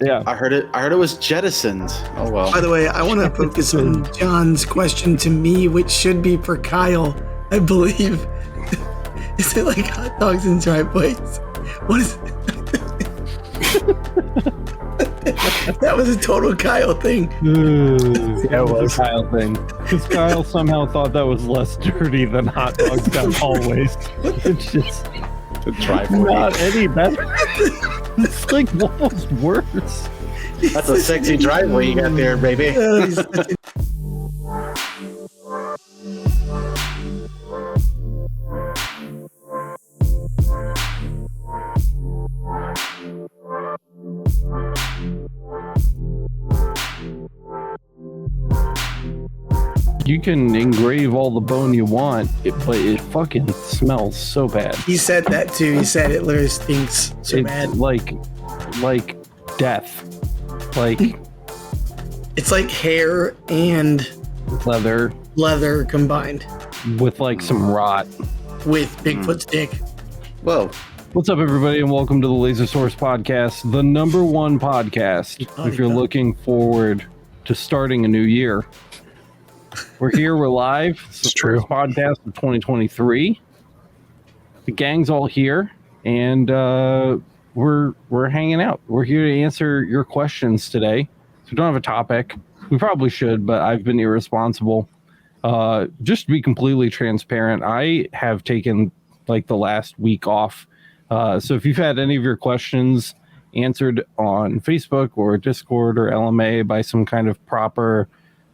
Yeah. I heard it was jettisoned. Oh well. By the way, I want to focus on John's question to me, which should be for Kyle, I believe. Is it like hot dogs and driveways? What is that was a total Kyle thing. Yeah, it was a Kyle thing. Because Kyle somehow thought that was less dirty than hot dogs down hallways. It's just not any better. It's like almost worse. That's a sexy driveway you got there, baby. You can engrave all the bone you want, but it fucking smells so bad. He said that too. He said it literally stinks so It's bad. like death. Like It's like hair and leather combined with like some rot. with Bigfoot's dick. Whoa. What's up, everybody, and welcome to the Laser Source Podcast, the #1 podcast if you're looking forward to starting a new year. We're here, we're live. It's the first podcast of 2023. The gang's all here, and we're hanging out. We're here to answer your questions today. So we don't have a topic. We probably should, but I've been irresponsible. Just to be completely transparent, I have taken like the last week off. So if you've had any of your questions answered on Facebook or Discord or LMA by some kind of proper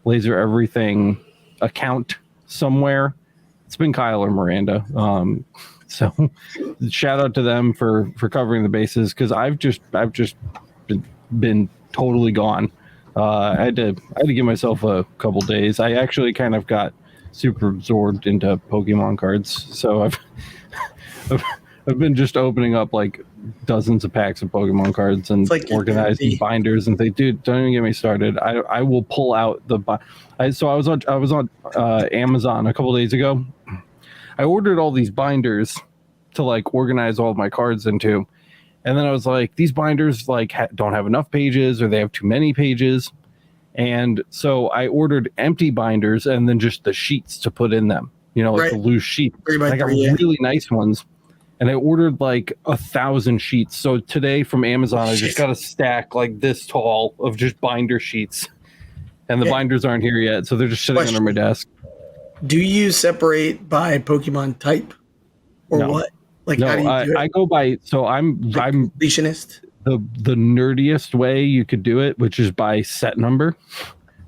Laser Everything account somewhere, it's been Kyle or Miranda. So shout out to them for covering the bases, because I've just been totally gone. I had to give myself a couple days. I actually kind of got super absorbed into Pokemon cards, so I've been just opening up like dozens of packs of Pokemon cards and like organizing binders and things. Dude, don't even get me started. I will pull out the. So I was on Amazon a couple days ago. I ordered all these binders to like organize all of my cards into, and then I was like, these binders like don't have enough pages, or they have too many pages, and so I ordered empty binders and then just the sheets to put in them. You know, like the loose sheet. I got really nice ones. And I ordered like 1,000 sheets. So today from Amazon, I just got a stack like this tall of just binder sheets. And the binders aren't here yet, so they're just sitting under my desk. Do you separate by Pokemon type or what? Like, no, how do you do it? I go by. So I'm completionist. The nerdiest way you could do it, which is by set number.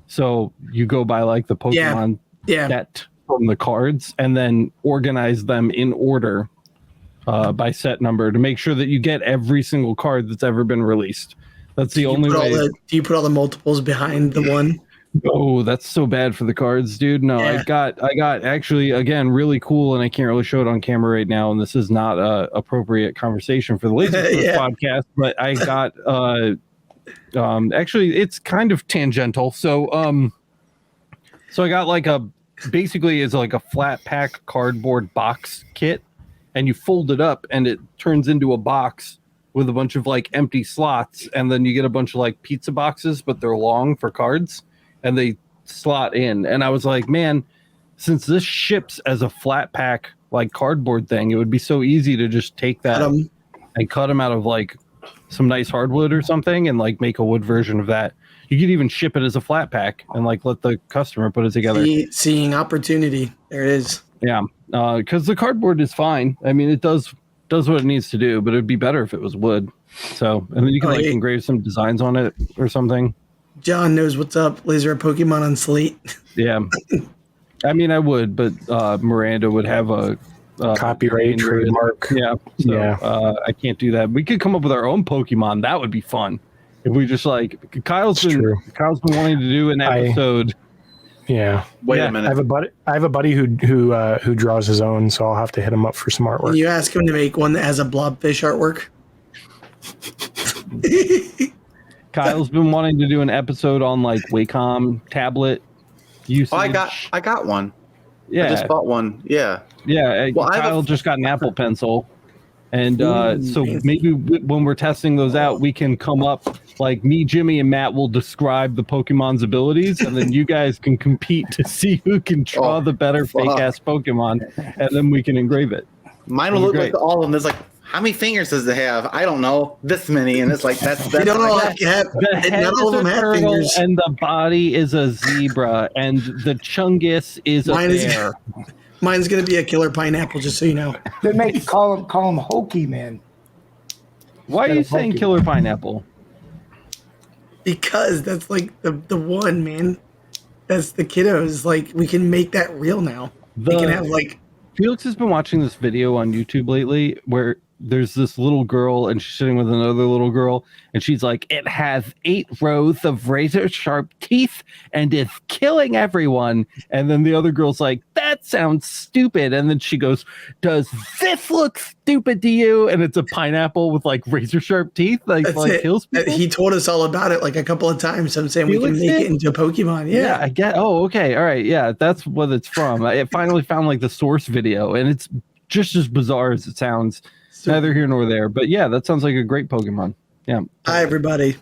So you go by like the Pokemon set from the cards, and then organize them in order. By set number to make sure that you get every single card that's ever been released. That's the only way. Do you put all the multiples behind the one? Oh, that's so bad for the cards, dude. No, I got actually, again, really cool, and I can't really show it on camera right now, and this is not a appropriate conversation for the Laser podcast, but I got actually it's kind of tangential. So I got like basically it's like a flat pack cardboard box kit. And you fold it up and it turns into a box with a bunch of like empty slots. And then you get a bunch of like pizza boxes, but they're long for cards and they slot in. And I was like, man, since this ships as a flat pack, like cardboard thing, it would be so easy to just take that and cut them out of like some nice hardwood or something and like make a wood version of that. You could even ship it as a flat pack and like let the customer put it together. Seeing opportunity. There it is. Yeah, because the cardboard is fine. I mean, it does what it needs to do, but it'd be better if it was wood. So, and then you can engrave some designs on it or something. John knows what's up. Laser Pokemon on slate. Yeah, I mean, I would, but Miranda would have a copyright trademark. Yeah, so, I can't do that. We could come up with our own Pokemon. That would be fun if we just like Kyle's been wanting to do an episode. Wait a minute. I have a buddy who draws his own, so I'll have to hit him up for some artwork. Can you ask him to make one that has a blobfish artwork? Kyle's been wanting to do an episode on like Wacom tablet usage. Oh, I got one. Yeah, I just bought one. Yeah. Well, Kyle just got an Apple Pencil, and so maybe when we're testing those out, we can come up like me, Jimmy, and Matt will describe the Pokemon's abilities, and then you guys can compete to see who can draw the better fake-ass Pokemon, and then we can engrave it. Mine will look like all of them. There's like, how many fingers does it have? I don't know. This many, and it's like that's They don't all have the head not all of is them a have turtle, fingers. and the body is a zebra, and the Chungus is a bear. Mine's gonna be a killer pineapple, just so you know. They call him Hokey Man. Why are you saying killer pineapple? Because that's like the one, man. That's the kiddos. Like, we can make that real now. They can have like. Felix has been watching this video on YouTube lately where there's this little girl and she's sitting with another little girl and she's like, it has 8 rows of razor sharp teeth and is killing everyone. And then the other girl's like, that sounds stupid. And then she goes, does this look stupid to you? And it's a pineapple with like razor sharp teeth, like kills people. He told us all about it like a couple of times. I'm saying Felix, we can make it into a Pokemon. Yeah, I get. Oh, okay. All right. Yeah, that's what it's from. I finally found like the source video and it's just as bizarre as it sounds. Neither here nor there, but yeah, that sounds like a great Pokemon. Yeah. Hi, everybody.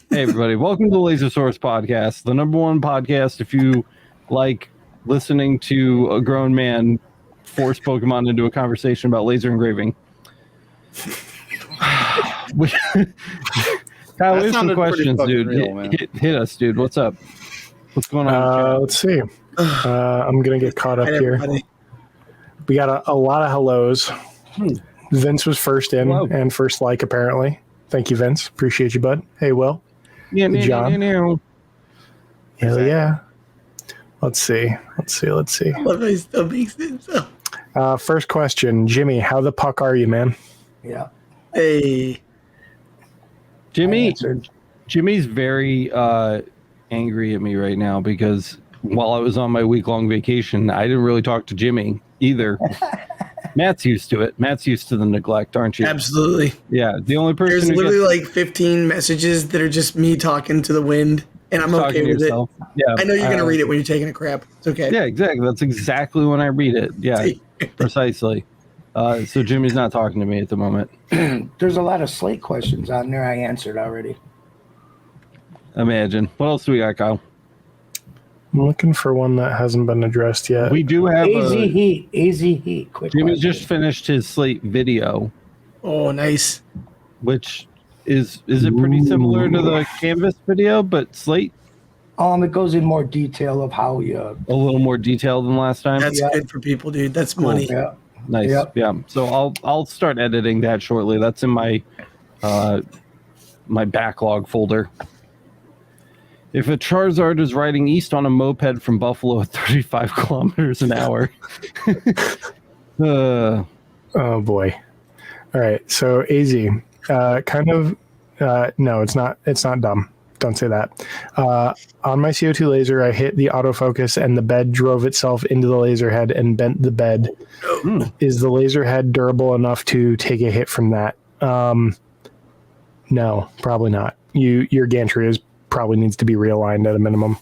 Hey, everybody. Welcome to the Laser Source Podcast, the #1 podcast if you like listening to a grown man force Pokemon into a conversation about laser engraving. Kyle, we have some questions, dude. Real, hit us, dude. What's up? What's going on? Let's see. I'm going to get caught up here. Everybody. We got a lot of hellos. Vince was first in and first like, apparently. Thank you, Vince. Appreciate you, bud. Hey, Will. Yeah, John. Hell yeah. Let's see. I love how he still makes it. So. First question, Jimmy, how the puck are you, man? Yeah. Hey. Jimmy's very angry at me right now because while I was on my week-long vacation, I didn't really talk to Jimmy either. Matt's used to it. Matt's used to the neglect, aren't you? Absolutely. Yeah. The only person There's literally like 15 messages that are just me talking to the wind, and I'm okay with it. Yeah. I know you're going to read it when you're taking a crap. It's okay. Yeah, exactly. That's exactly when I read it. Yeah, precisely. So Jimmy's not talking to me at the moment. There's a lot of Slate questions on there I answered already. Imagine. What else do we got, Kyle? I'm looking for one that hasn't been addressed yet. We do have Easy Heat. Quick Jimmy question. just finished his Slate video. Oh, nice. Which is it pretty similar to the Canvas video, but Slate? It goes in more detail of how you... A little more detailed than last time? That's good for people, dude. That's money. Yeah. Nice. Yep. Yeah. So I'll start editing that shortly. That's in my my backlog folder. If a Charizard is riding east on a moped from Buffalo at 35 kilometers an hour. Oh boy. All right. So AZ, no, it's not dumb. Don't say that. On my CO2 laser, I hit the autofocus and the bed drove itself into the laser head and bent the bed. Is the laser head durable enough to take a hit from that? No, probably not. Your gantry probably needs to be realigned at a minimum.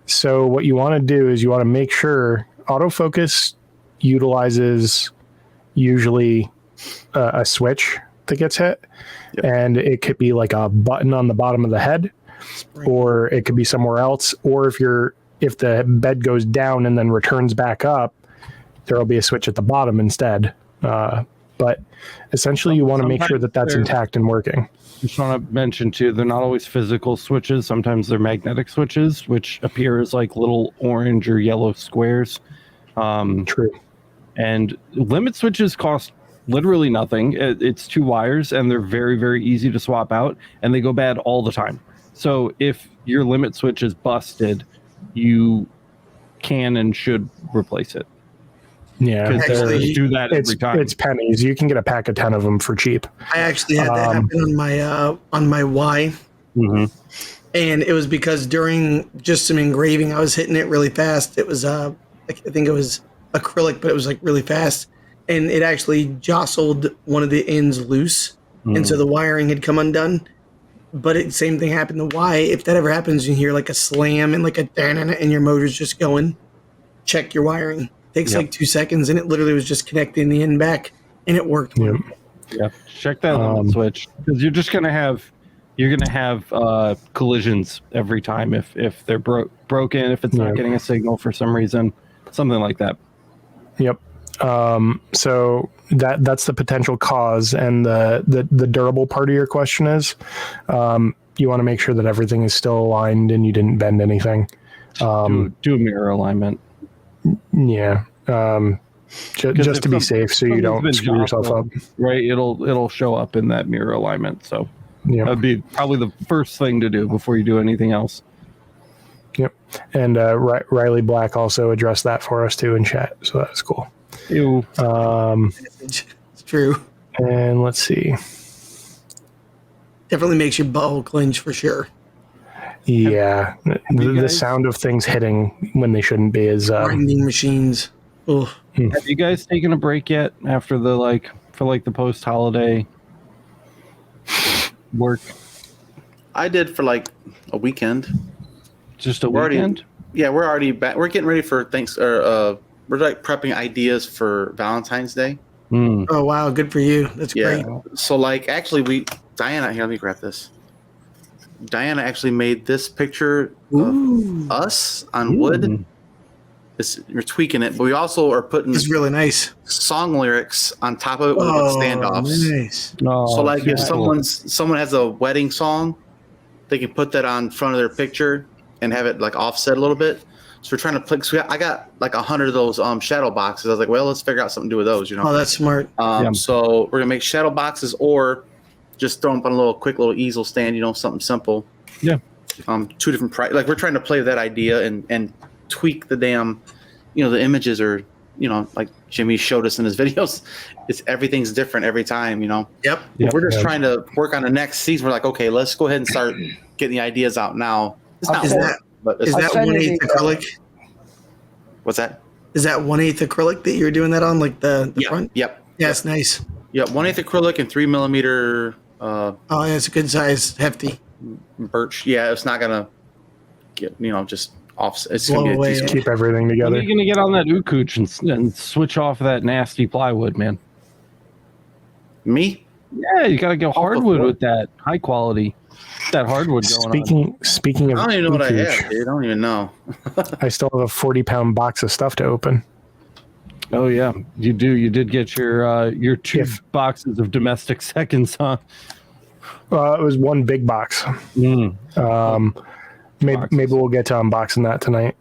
So what you want to do is you want to make sure autofocus utilizes usually a switch that gets hit. Yep. And it could be like a button on the bottom of the head, or it could be somewhere else. Or if the bed goes down and then returns back up, there will be a switch at the bottom instead. But essentially, you want to make sure that that's intact and working. Just want to mention too, they're not always physical switches. Sometimes they're magnetic switches, which appear as like little orange or yellow squares. True. And limit switches cost literally nothing. It's 2 wires, and they're very, very easy to swap out, and they go bad all the time. So if your limit switch is busted, you can and should replace it. Yeah, because they do that every time. It's pennies. You can get a pack of 10 of them for cheap. I actually had that happen on my Y, and it was because during just some engraving, I was hitting it really fast. It was I think it was acrylic, but it was like really fast, and it actually jostled one of the ends loose, and so the wiring had come undone. But same thing happened to Y. If that ever happens, you hear like a slam and like a and your motor's just going. Check your wiring. Takes like 2 seconds, and it literally was just connecting the end back, and it worked. Yeah, check that limit switch, because you're just gonna have you're going to have collisions every time if they're broken, if it's not getting a signal for some reason, something like that. Yep. So that's the potential cause, and the durable part of your question is, you want to make sure that everything is still aligned and you didn't bend anything. Do a mirror alignment. Yeah. Just to be safe, so you don't screw yourself up. Right. It'll show up in that mirror alignment. So that'd be probably the first thing to do before you do anything else. Yep. And Riley Black also addressed that for us too in chat, so that's cool. Ew. It's true. And let's see. Definitely makes your butthole clench for sure. Yeah, the sound of things hitting when they shouldn't be is grinding machines. Ugh. Have you guys taken a break yet after the the post holiday work? I did for like a weekend. Just a weekend? We're already back. We're getting ready for we're like prepping ideas for Valentine's Day. Oh wow, good for you. That's great. So like actually Diana, here, let me grab this. Diana actually made this picture of us on wood. We're tweaking it, but we also are putting It's really nice. song lyrics on top of it with standoffs. Nice. So like if someone has a wedding song, they can put that on front of their picture and have it like offset a little bit. So we're trying to play. So I got like 100 of those shadow boxes. I was like, well, let's figure out something to do with those. Oh, that's smart. So we're gonna make shadow boxes, or just throw them on a quick little easel stand. Something simple. Yeah. Two different price. Like we're trying to play with that idea and tweak the damn. The images are. Like Jimmy showed us in his videos, everything's different every time. Yep. We're just trying to work on the next season. We're like, okay, let's go ahead and start getting the ideas out now. It's not work, but is that 1/8 acrylic? What's that? Is that 1/8 acrylic that you're doing that on, like the front? Yep. Yeah, it's nice. Yep, 1/8 acrylic and 3mm. Oh, yeah, it's a good size, hefty. Birch. Yeah, it's not gonna get just off. It's Blow gonna be away, decent. keep everything together. When are you going to get on that Ukuch and switch off that nasty plywood, man? Me? Yeah, you got to go hardwood with that high quality. That hardwood going on. Speaking of, I don't even know what I Ukuch, have, dude. I don't even know. I still have a 40-pound box of stuff to open. Oh yeah, you do. You did get your two boxes of domestic seconds, huh? It was one big box. Maybe we'll get to unboxing that tonight.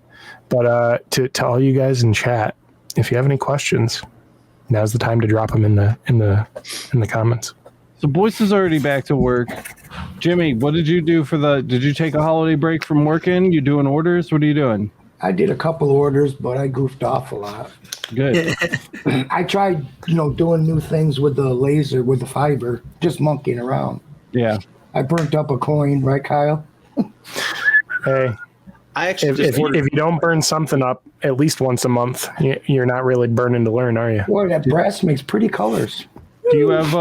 But to all you guys in chat, if you have any questions, now's the time to drop them in the comments. So Boyce is already back to work. Jimmy, what did you do did you take a holiday break from working? You doing orders? What are you doing? I did a couple orders, but I goofed off a lot. Good. I tried, doing new things with the laser, with the fiber, just monkeying around. Yeah. I burnt up a coin, right, Kyle? Hey, I actually if you don't burn something up at least once a month, you're not really burning to learn, are you? Boy, that brass makes pretty colors. Do you have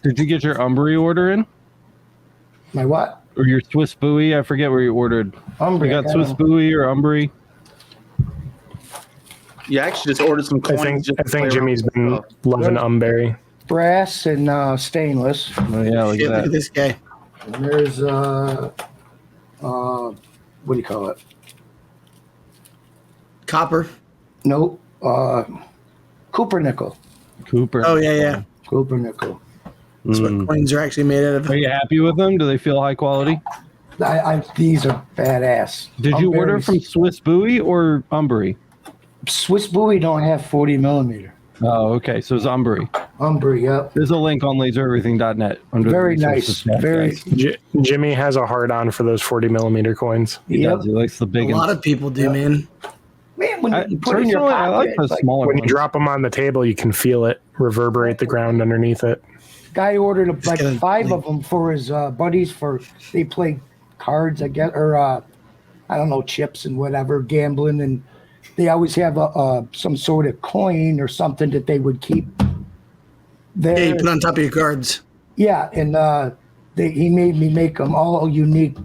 did you get your Umbry order in? My what? Or your Swiss buoy? I forget where you ordered. Umbry. You got Swiss buoy or Umbry? Yeah, I actually just ordered some coins. I think Jimmy's been loving Umberry. Brass and stainless. Oh yeah, look at Look at that. this guy. And there's what do you call it? Copper. Nope. Cooper nickel. Cooper. Oh, yeah. Cooper nickel. That's what coins are actually made out of. Are you happy with them? Do they feel high quality? These are badass. Did you order from Swiss buoy or Umbry? Swiss buoy don't have 40mm. Oh, okay. So it's Umbry. Umbry, yep. There's a link on lasereverything.net. Very nice. Very. Jimmy has a hard on for those 40mm coins. He Yep. does. He likes the big A lot ones. of people do, man. Man, when you put it in your Personally, pocket, I like the it's like, smaller When you ones. drop them on the table, you can feel it reverberate the ground underneath it. guy ordered like gonna 5 of them for his buddies they play cards, I guess, or I don't know, chips and whatever, gambling, and they always have some sort of coin or something that they would keep there. Yeah, you put on top of your cards. Yeah, and he made me make them all unique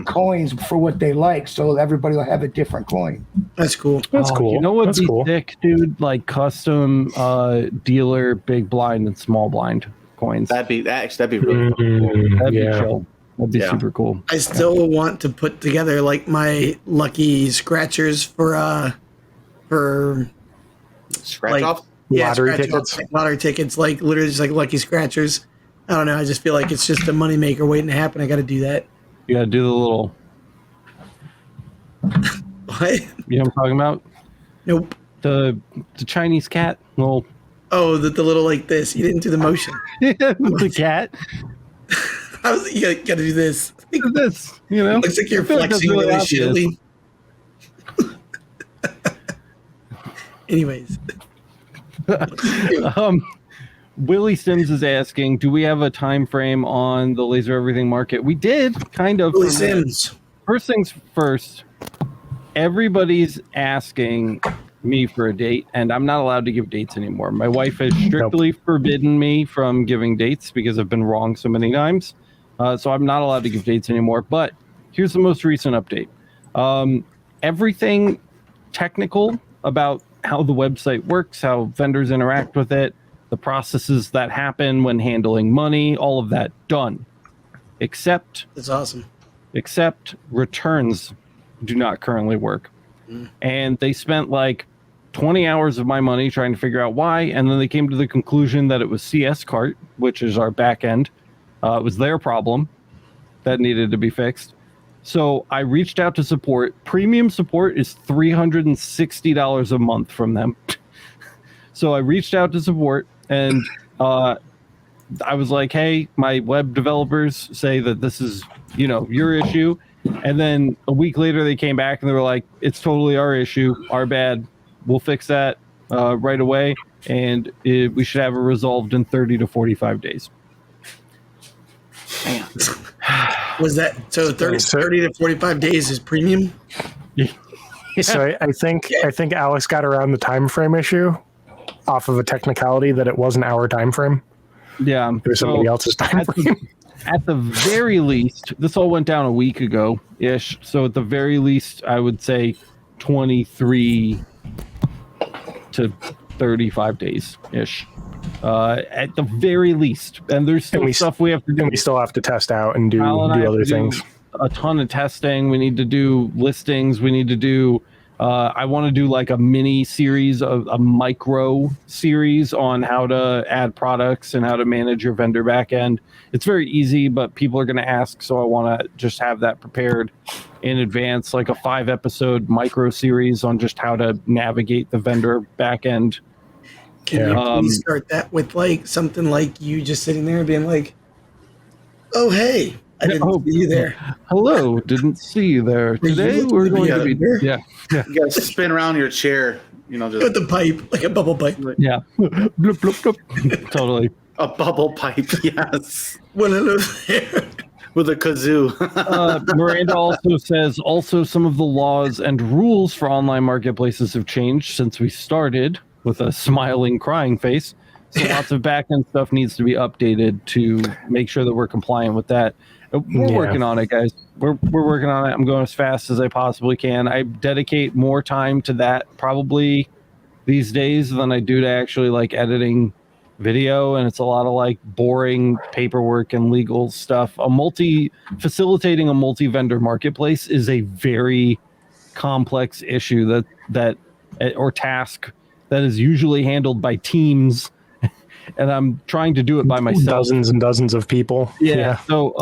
coins for what they like, so everybody will have a different coin. That's cool. That's cool. You know what'd That's be cool. sick, dude? Like custom dealer, big blind and small blind. coins. That'd be really cool. That'd be chill. That'd be super cool. I still want to put together like my lucky scratchers for Scratch off. Yeah, lottery tickets. Like lottery tickets, like literally just like lucky scratchers. I don't know. I just feel like it's just a moneymaker waiting to happen. I got to do that. You got to do the little. What? You know what I'm talking about? Nope. The Chinese cat. Little. Oh, the little like this. You didn't do the motion. The cat. You got to do this. Look at this. You know, Looks like you're I feel like flexing that's really obvious. shittily. Anyways. Willie Sims is asking, do we have a time frame on the Laser Everything market? We did, kind of. Willie Sims. First things first, everybody's asking me for a date, and I'm not allowed to give dates anymore. My wife has strictly forbidden me from giving dates because I've been wrong so many times. So I'm not allowed to give dates anymore. But here's the most recent update. Everything technical about how the website works, how vendors interact with it, the processes that happen when handling money, all of that done. Except That's awesome. Except returns do not currently work. And they spent like 20 hours of my money trying to figure out why, and then they came to the conclusion that it was CS Cart, which is our back end. It was their problem that needed to be fixed. So I reached out to support. Premium support is $360 a month from them. So I reached out to support, and I was like, hey, my web developers say that this is, your issue. And then a week later, they came back and they were like, it's totally our issue, our bad. We'll fix that right away. And we should have it resolved in 30 to 45 days. Damn. Was that so? 30 to 45 days is premium. Yeah. So I think Alex got around the time frame issue off of a technicality that it wasn't our time frame. Yeah. It was somebody else's time frame. At the very least, this all went down a week ago-ish. So at the very least, I would say 23 to 35 days-ish. At the very least. And there's still stuff we have to do. And we still have to test out and do other things. A ton of testing. We need to do listings. We need to do... I want to do like a mini series, a micro series on how to add products and how to manage your vendor backend. It's very easy, but people are going to ask, so I want to just have that prepared in advance, like a 5-episode micro series on just how to navigate the vendor backend. Can you please start that with like something like you just sitting there and being like, "Oh hey, I didn't see you there. Hello, didn't see you there. Today we're going to be You got to spin around your chair, just with the pipe, like a bubble pipe. Yeah, bloop, bloop, bloop. Totally. A bubble pipe, yes. When I live there. With a kazoo. Miranda also says, some of the laws and rules for online marketplaces have changed since we started, with a smiling, crying face. So lots of back-end stuff needs to be updated to make sure that we're compliant with that. We're working on it, guys. We're working on it. I'm going as fast as I possibly can. I dedicate more time to that probably these days than I do to actually like editing video, and it's a lot of like boring paperwork and legal stuff. Facilitating a multi-vendor marketplace is a very complex issue that or task that is usually handled by teams, and I'm trying to do it by myself. Dozens and dozens of people. Yeah. So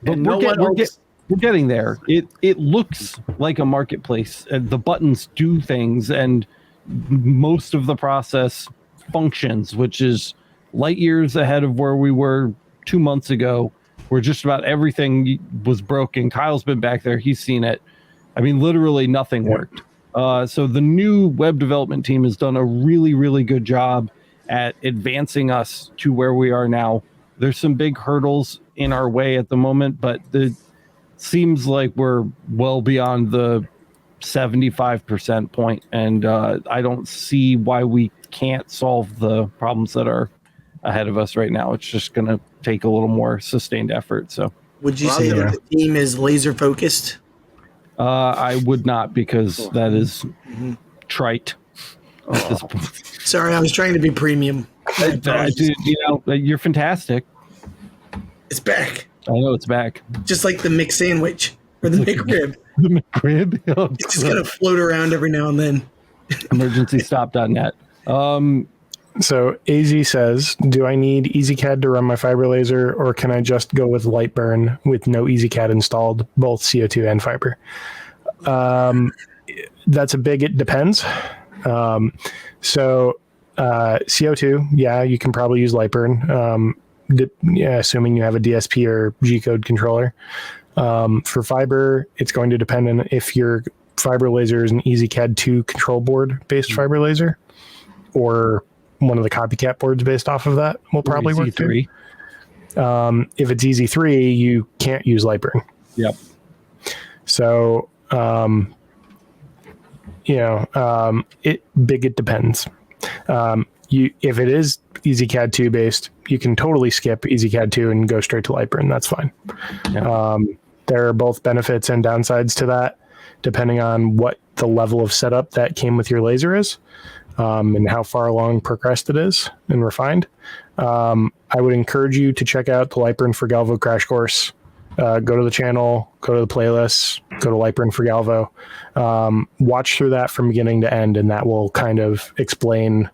but we're getting there. It looks like a marketplace. The buttons do things, and most of the process functions, which is light years ahead of where we were 2 months ago, where just about everything was broken. Kyle's been back there. He's seen it. I mean, literally nothing worked. So the new web development team has done a really, really good job at advancing us to where we are now. There's some big hurdles in our way at the moment, but it seems like we're well beyond the 75% point, and I don't see why we can't solve the problems that are ahead of us right now. It's just going to take a little more sustained effort. So, would you say that the team is laser focused? I would not, because that is trite. Sorry, I was trying to be premium. Dude, you're fantastic. It's back. I know it's back. Just like the mixed sandwich or the McRib. The McRib. It's just gonna float around every now and then. Emergencystop.net. So AZ says, do I need EasyCAD to run my fiber laser, or can I just go with Lightburn with no EasyCAD installed, both CO2 and fiber? That's a big, it depends. CO2, yeah, you can probably use Lightburn, assuming you have a DSP or G-code controller. For fiber, it's going to depend on if your fiber laser is an EasyCAD 2 control board based fiber laser, or one of the copycat boards based off of that will probably work too. If it's EZ3, you can't use Lightburn. Yep. So, it depends. If it is EasyCAD 2 based, you can totally skip EasyCAD 2 and go straight to Lightburn. That's fine. Yeah. There are both benefits and downsides to that, depending on what the level of setup that came with your laser is, and how far along progressed it is and refined. I would encourage you to check out the Lightburn for Galvo crash course. Go to the channel, go to the playlists, go to Lightburn for Galvo. Watch through that from beginning to end, and that will kind of explain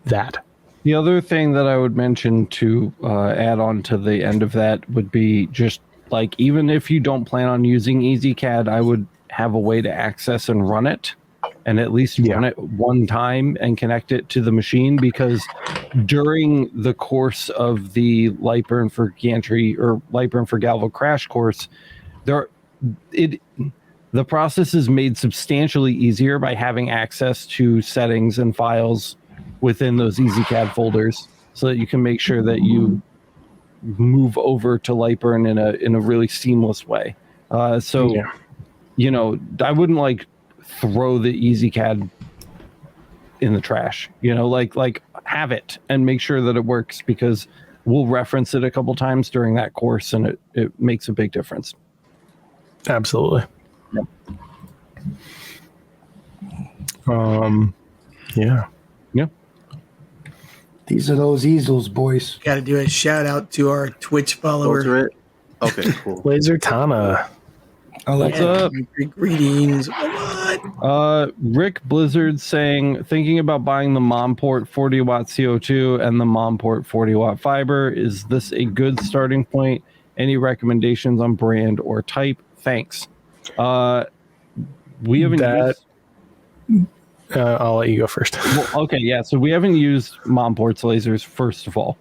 that. The other thing that I would mention to add on to the end of that would be just like, even if you don't plan on using EasyCAD, I would have a way to access and run it, and at least run it one time and connect it to the machine, because during the course of the Lightburn for Gantry or Lightburn for Galvo crash course, the process is made substantially easier by having access to settings and files within those EasyCAD folders, so that you can make sure that you move over to Lightburn in a really seamless way. I wouldn't like throw the EasyCAD in the trash, like have it and make sure that it works, because we'll reference it a couple times during that course, and it makes a big difference. Absolutely. Yep. Yeah. These are those easels, boys. Got to do a shout out to our Twitch follower. Okay, cool. Laser Tana. What's up? Greetings. What? Rick Blizzard saying, thinking about buying the Momport 40 watt CO2 and the Momport 40 watt fiber. Is this a good starting point? Any recommendations on brand or type? Thanks. We haven't used... I'll let you go first. Well, okay, yeah. So we haven't used Momport's lasers, first of all.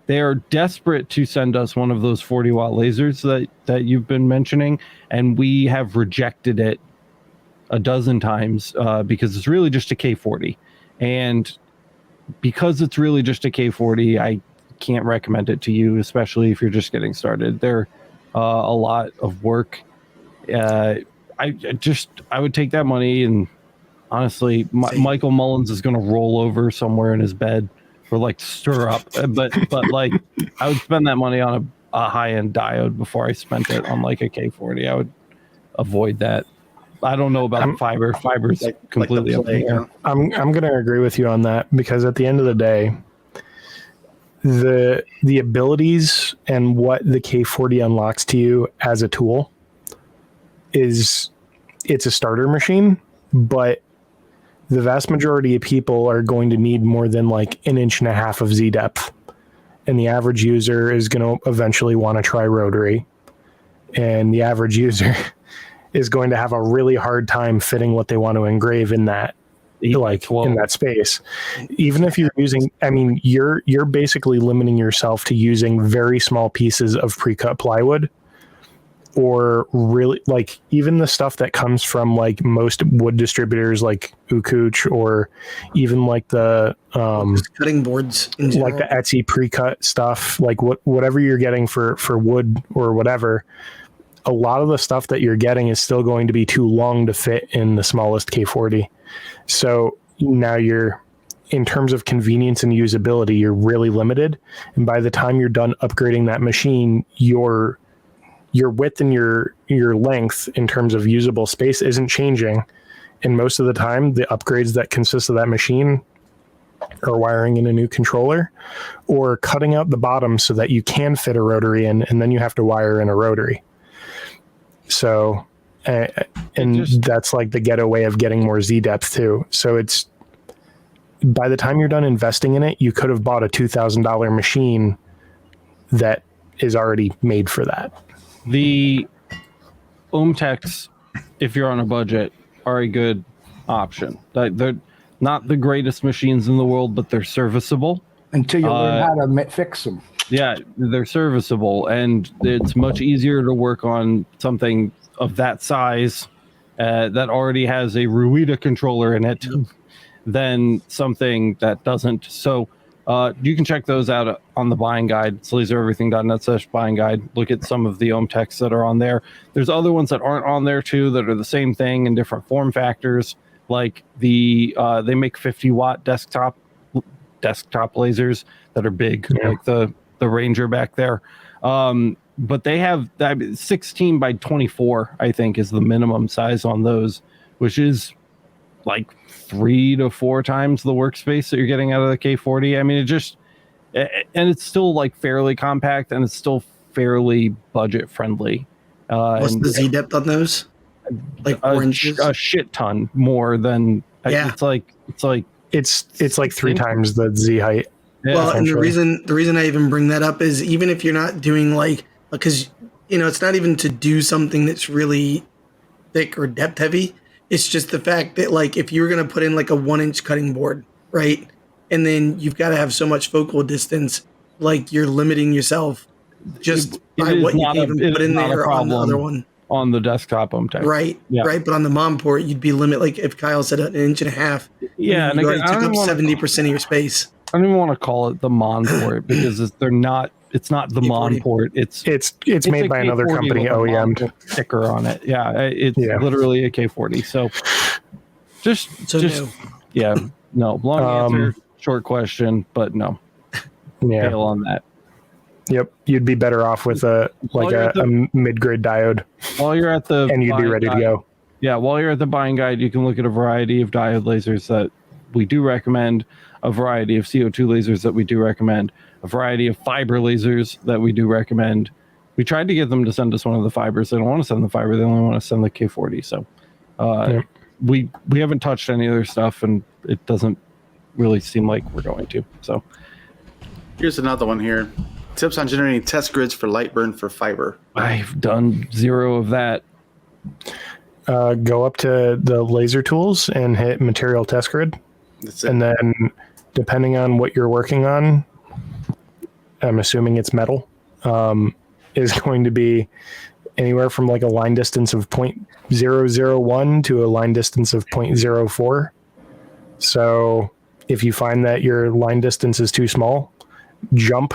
They are desperate to send us one of those 40 watt lasers that you've been mentioning, and we have rejected it a dozen times because it's really just a K40. And because it's really just a K40, I can't recommend it to you, especially if you're just getting started. They're a lot of work. I would take that money and... Honestly, Michael Mullins is going to roll over somewhere in his bed or like stir up. But like, I would spend that money on a high-end diode before I spent it on like a K40. I would avoid that. I don't know about fiber. Fiber's completely up in the air. I'm going to agree with you on that, because at the end of the day, the abilities and what the K40 unlocks to you as a tool it's a starter machine, but the vast majority of people are going to need more than like 1.5 inches of Z depth. And the average user is going to eventually want to try rotary. And the average user is going to have a really hard time fitting what they want to engrave in that, in that space. Even if you're using, you're basically limiting yourself to using very small pieces of pre-cut plywood, or really like even the stuff that comes from like most wood distributors like Ukuch, or even like the cutting boards in general. Like the Etsy pre-cut stuff, like whatever you're getting for wood or whatever, a lot of the stuff that you're getting is still going to be too long to fit in the smallest K40. So now in terms of convenience and usability, you're really limited. And by the time you're done upgrading that machine, your width and your length in terms of usable space isn't changing. And most of the time, the upgrades that consist of that machine or wiring in a new controller, or cutting out the bottom so that you can fit a rotary in, and then you have to wire in a rotary. So, and that's like the ghetto way of getting more Z depth too. So it's, by the time you're done investing in it, you could have bought a $2,000 machine that is already made for that. The OhmTechs, if you're on a budget, are a good option. They're not the greatest machines in the world, but they're serviceable. Until you learn how to fix them. Yeah, they're serviceable, and it's much easier to work on something of that size that already has a Ruida controller in it than something that doesn't. So you can check those out on the buying guide. It's lasereverything.net/buying guide. Look at some of the OhmTechs that are on there. There's other ones that aren't on there too that are the same thing in different form factors. Like they make 50-watt desktop lasers that are big, like the Ranger back there. But they have that 16 by 24, I think, is the minimum size on those, which is like 3 to 4 times the workspace that you're getting out of the K40. I mean, and it's still like fairly compact, and it's still fairly budget friendly. What's the Z depth on those? Like 4 inches? A shit ton more than. It's like 3 times the Z height. Yeah, well, and the reason I even bring that up is, even if you're not doing like, because it's not even to do something that's really thick or depth heavy. It's just the fact that, like, if you were going to put in like a 1-inch cutting board, right, and then you've got to have so much focal distance, like you're limiting yourself just by what you can even put in there on the other one. On the desktop OhmTech. Right, right. But on the mom port, you'd be like if Kyle said 1.5 inches. Yeah, and you again, already took up 70% of your space. I don't even want to call it the Mon port because it's not the Mon port. It's made by another company, OEM sticker on it. Yeah, it's literally a K40. So long answer, short question, but no. Yeah. Fail on that. Yep, you'd be better off with a mid-grade diode. While you're at the and you'd be ready to go. Yeah, while you're at the buying guide, you can look at a variety of diode lasers that we do recommend, a variety of CO2 lasers that we do recommend, a variety of fiber lasers that we do recommend. We tried to get them to send us one of the fibers. They don't want to send the fiber. They only want to send the K40. So we haven't touched any of their stuff, and it doesn't really seem like we're going to. So here's another one here. Tips on generating test grids for light burn for fiber. I've done 0 of that. Go up to the laser tools and hit material test grid. That's it. And then depending on what you're working on, I'm assuming it's metal, is going to be anywhere from like a line distance of 0.001 to a line distance of 0.04. So if you find that your line distance is too small, jump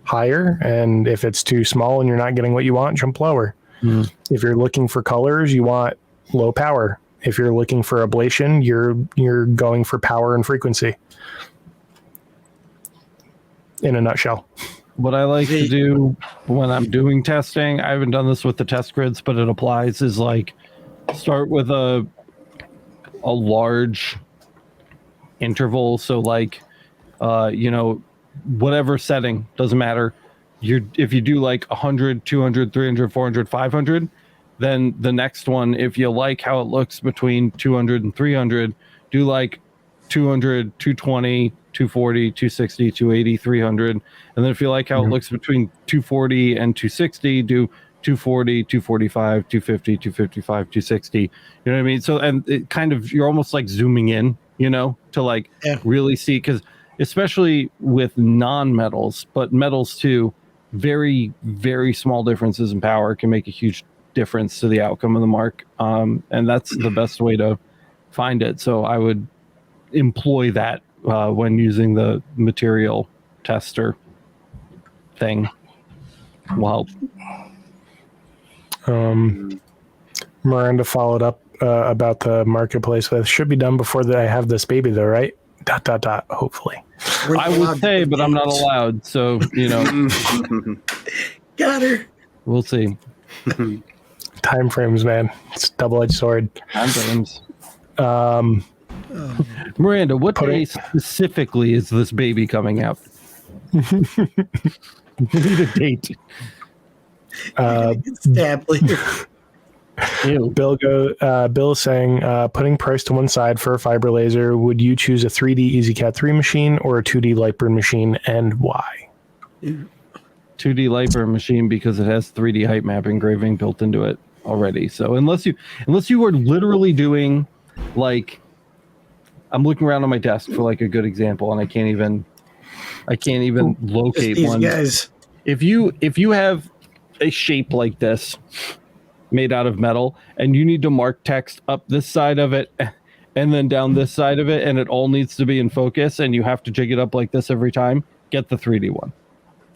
higher, and if it's too small and you're not getting what you want, jump lower. If you're looking for colors, you want low power. If you're looking for ablation, you're going for power and frequency. In a nutshell. What I like to do when I'm doing testing, I haven't done this with the test grids, but it applies, is like start with a large interval. So like, whatever setting, doesn't matter. If you do like 100, 200, 300, 400, 500, then the next one, if you like how it looks between 200 and 300, do like 200, 220, 240, 260, 280, 300. And then if you like how it looks between 240 and 260, do 240, 245, 250, 255, 260. You know what I mean? So, and it kind of, you're almost like zooming in, to like really see, because especially with non-metals, but metals too, very, very small differences in power can make a huge difference to the outcome of the mark. And that's the best way to find it. So I would employ that when using the material tester thing. Will help. Miranda followed up about the marketplace. It should be done before I have this baby though, right? ... Hopefully. I would say, but I'm not allowed. So, Got her. We'll see. Time frames, man. It's a double-edged sword. Time frames. Miranda, what day specifically is this baby coming out? We need a date. Stab later. Bill is saying, putting price to one side for a fiber laser, would you choose a 3D EasyCAD 3 machine or a 2D Lightburn machine, and why? 2D Lightburn machine, because it has 3D height map engraving built into it already. So unless you were literally doing, like, I'm looking around on my desk for like a good example, and I can't even locate one. Guys. If you have a shape like this made out of metal, and you need to mark text up this side of it and then down this side of it, and it all needs to be in focus, and you have to jig it up like this every time, get the 3D one.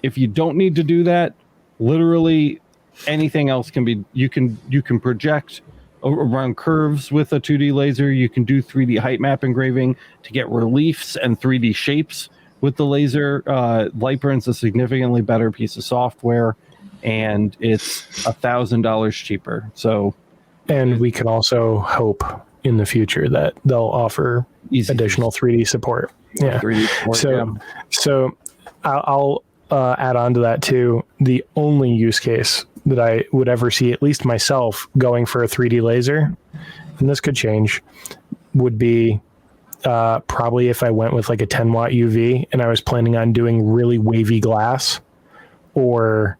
If you don't need to do that, literally anything else can be, you can project around curves with a 2D laser. You can do 3D height map engraving to get reliefs and 3D shapes with the laser. Lightburn's a significantly better piece of software, and it's $1,000 cheaper. So, and we can also hope in the future that they'll offer additional 3D support. Yeah. 3D support, so I'll add on to that too. The only use case that I would ever see, at least myself, going for a 3D laser, and this could change, would be probably if I went with like a 10 watt UV and I was planning on doing really wavy glass, or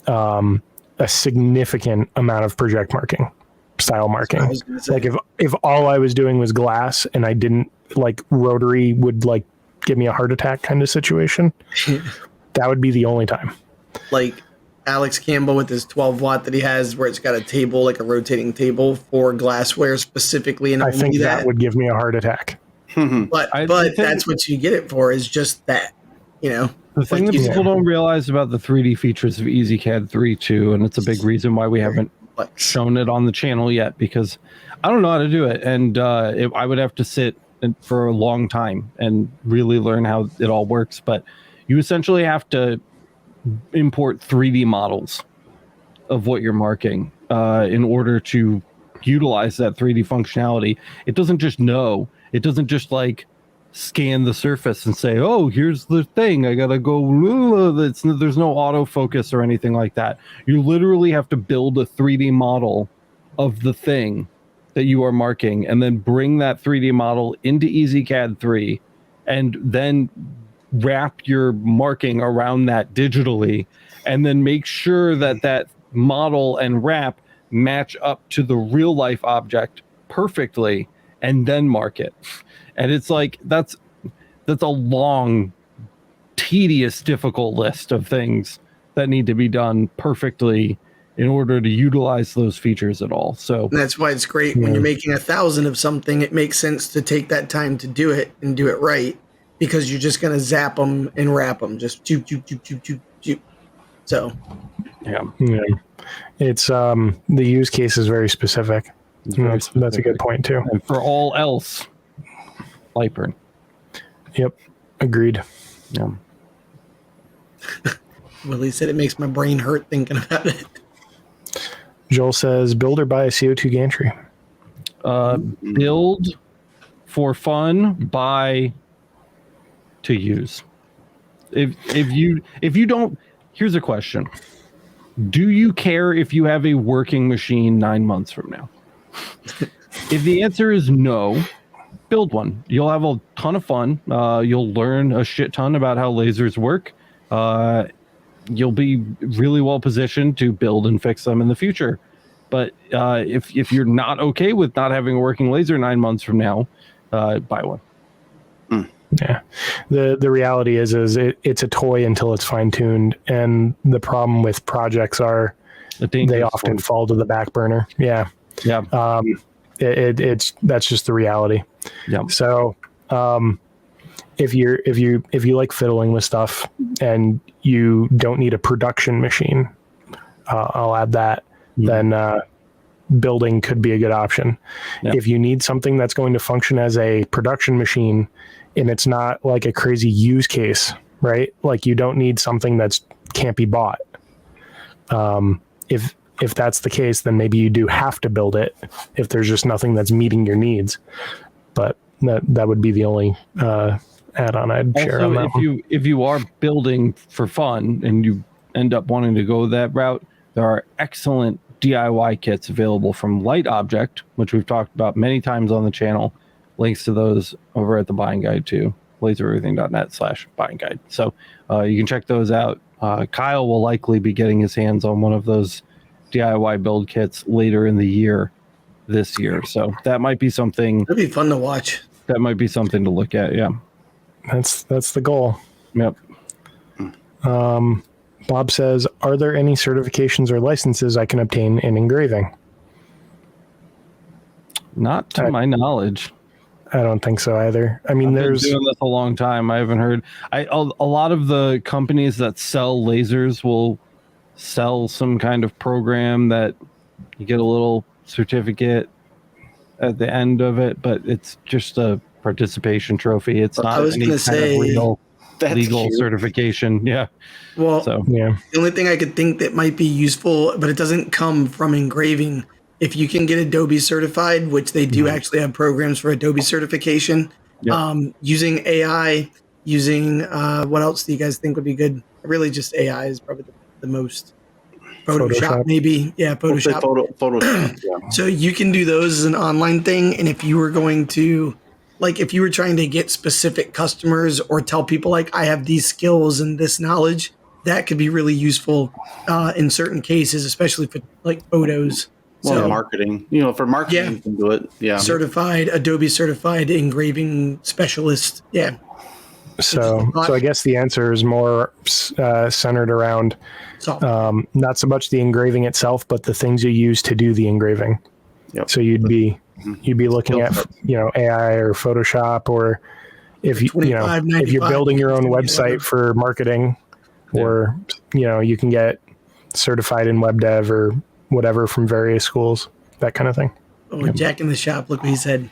a significant amount of project marking, style marking. Like if all I was doing was glass and I didn't, like, rotary would like give me a heart attack kind of situation, that would be the only time. Like Alex Campbell with his 12 watt that he has, where it's got a table, like a rotating table for glassware specifically, and I think that would give me a heart attack. But that's what you get it for, is just that, you know. The thing that people don't realize about the 3D features of EasyCAD 3 too, and it's a big reason why we haven't shown it on the channel yet, because I don't know how to do it, and I would have to sit for a long time and really learn how it all works. But you essentially have to import 3D models of what you're marking in order to utilize that 3D functionality. It doesn't just know. It doesn't just like scan the surface and say, oh, here's the thing, I gotta go. There's no autofocus or anything like that. You literally have to build a 3D model of the thing that you are marking, and then bring that 3D model into EasyCAD 3, and then wrap your marking around that digitally, and then make sure that that model and wrap match up to the real life object perfectly, and then mark it. And it's like, that's a long, tedious, difficult list of things that need to be done perfectly in order to utilize those features at all. So that's why it's great when you're making 1,000 of something. It makes sense to take that time to do it and do it right, because you're just going to zap them and wrap them, just choop. So yeah. It's the use case is very specific. That's a good point too. And for all else, Lightburn. Yep, agreed. Yeah. Willie said it makes my brain hurt thinking about it. Joel says, build or buy a CO2 gantry. Build for fun, buy to use. If you don't, here's a question. Do you care if you have a working machine 9 months from now? If the answer is no, build one. You'll have a ton of fun. You'll learn a shit ton about how lasers work. You'll be really well positioned to build and fix them in the future. But if you're not okay with not having a working laser 9 months from now, buy one. Yeah. The reality is it's a toy until it's fine tuned, and the problem with projects are they often fall to the back burner. Yeah. Yeah. That's just the reality. Yeah. So if you like fiddling with stuff and you don't need a production machine, I'll add that. Then building could be a good option. Yeah. If you need something that's going to function as a production machine, and it's not like a crazy use case, right? Like you don't need something that's can't be bought. If that's the case, then maybe you do have to build it if there's just nothing that's meeting your needs. But That would be the only add-on I'd share on that if you are building for fun and you end up wanting to go that route, there are excellent DIY kits available from Light Object, which we've talked about many times on the channel. Links to those over at the buying guide too, lasereverything.net/buying guide. So you can check those out. Kyle will likely be getting his hands on one of those DIY build kits later in the year this year. So that might be something. That'd be fun to watch. That might be something to look at. Yeah. That's the goal. Yep. Bob says, are there any certifications or licenses I can obtain in engraving? Not to my knowledge. I don't think so either. I mean, I've been doing this a long time. I haven't heard. A lot of the companies that sell lasers will sell some kind of program that you get a little certificate at the end of it, but it's just a participation trophy. It's not any kind of real legal certification. Yeah. Well, yeah. The only thing I could think that might be useful, but it doesn't come from engraving. If you can get Adobe certified, which they do actually have programs for Adobe certification, using AI, using what else do you guys think would be good? Really, just AI is probably the most. Photoshop, maybe. Yeah, Photoshop. Photoshop. Yeah. So you can do those as an online thing. And if you were going to, like, if you were trying to get specific customers or tell people, like, I have these skills and this knowledge, that could be really useful in certain cases, especially for, like, photos. Well, marketing. For marketing, you can do it. Yeah. Certified, Adobe certified engraving specialist. Yeah. So I guess the answer is more centered around not so much the engraving itself, but the things you use to do the engraving. Yep. So you'd be looking at AI or Photoshop, or if if you're building your own website for marketing, or you can get certified in web dev or whatever from various schools, that kind of thing. Oh, Jack in the Shop, look what he said.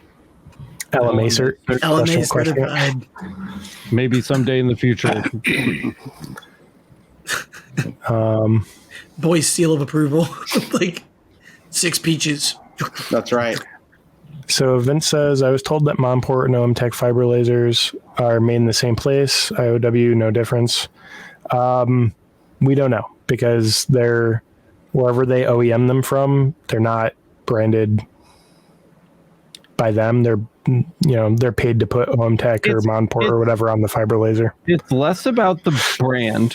LMA certified. Maybe someday in the future. Boy's seal of approval. Like 6 peaches. That's right. So Vince says, I was told that Monport and OM-Tech fiber lasers are made in the same place. IOW, no difference. We don't know, because they're wherever they OEM them from, they're not branded by them. They're paid to put OM-Tech or Monport or whatever on the fiber laser. It's less about the brand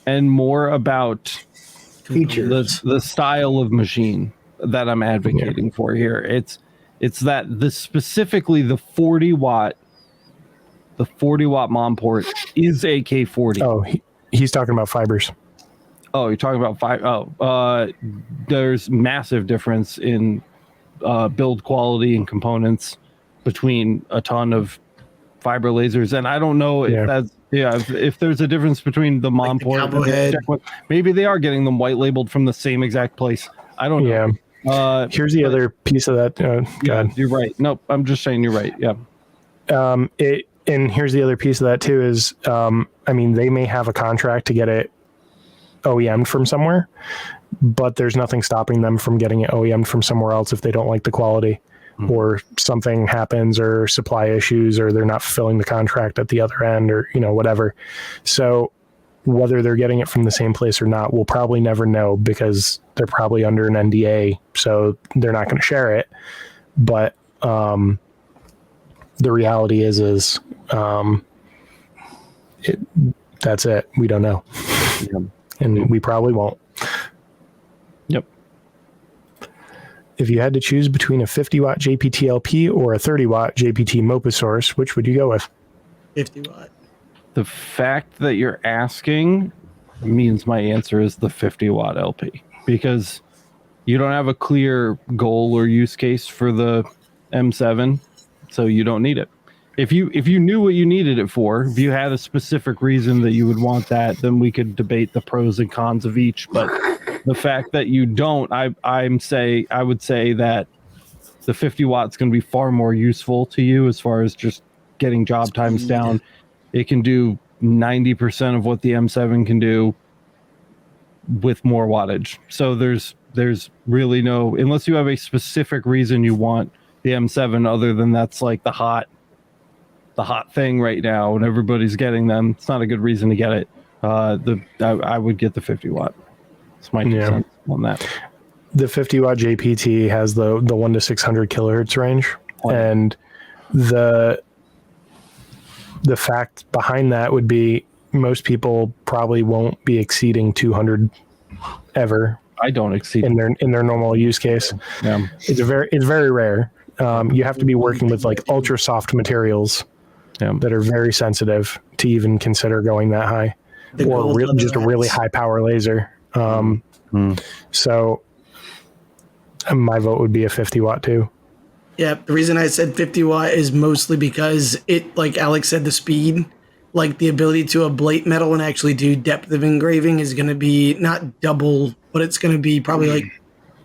and more about features, the style of machine that I'm advocating for here. It's that specifically the 40 watt Monport is a K40. Oh, he's talking about fibers. Oh, you're talking about there's massive difference in build quality and components between a ton of fiber lasers, and I don't know if if there's a difference between the Monport. Maybe they are getting them white labeled from the same exact place. I don't know. Yeah. Here's the other piece of that. God, you're right. Nope, I'm just saying you're right. Yeah. And here's the other piece of that too is, they may have a contract to get it OEM'd from somewhere, but there's nothing stopping them from getting it OEM'd from somewhere else if they don't like the quality, or something happens, or supply issues, or they're not fulfilling the contract at the other end, or whatever. So whether they're getting it from the same place or not, we'll probably never know, because they're probably under an NDA, so they're not going to share it. But the reality is that's it. We don't know. And we probably won't. Yep. If you had to choose between a 50 watt JPT LP or a 30 watt JPT MOPA source, which would you go with? 50 watt. The fact that you're asking means my answer is the 50 watt LP, because you don't have a clear goal or use case for the M7, so you don't need it. If you knew what you needed it for, if you had a specific reason that you would want that, then we could debate the pros and cons of each. But the fact that you don't, I would say that the 50 watts going to be far more useful to you as far as just getting job times down. It can do 90% of what the M7 can do with more wattage. So there's really no, unless you have a specific reason you want the M7 other than that's like the hot hot thing right now and everybody's getting them. It's not a good reason to get it. I would get the 50 watt. It's my 2 cents on that. The 50 watt JPT has the 1 to 600 kilohertz range, and the fact behind that would be most people probably won't be exceeding 200 ever. I don't exceed in their normal use case. Yeah. It's very rare. You have to be working with like ultra soft materials that are very sensitive to even consider going that high, or just a really high power laser. So my vote would be a 50 watt too. Yeah, the reason I said 50 watt is mostly because it, like Alex said, the speed, like the ability to ablate metal and actually do depth of engraving is going to be not double, but it's going to be probably like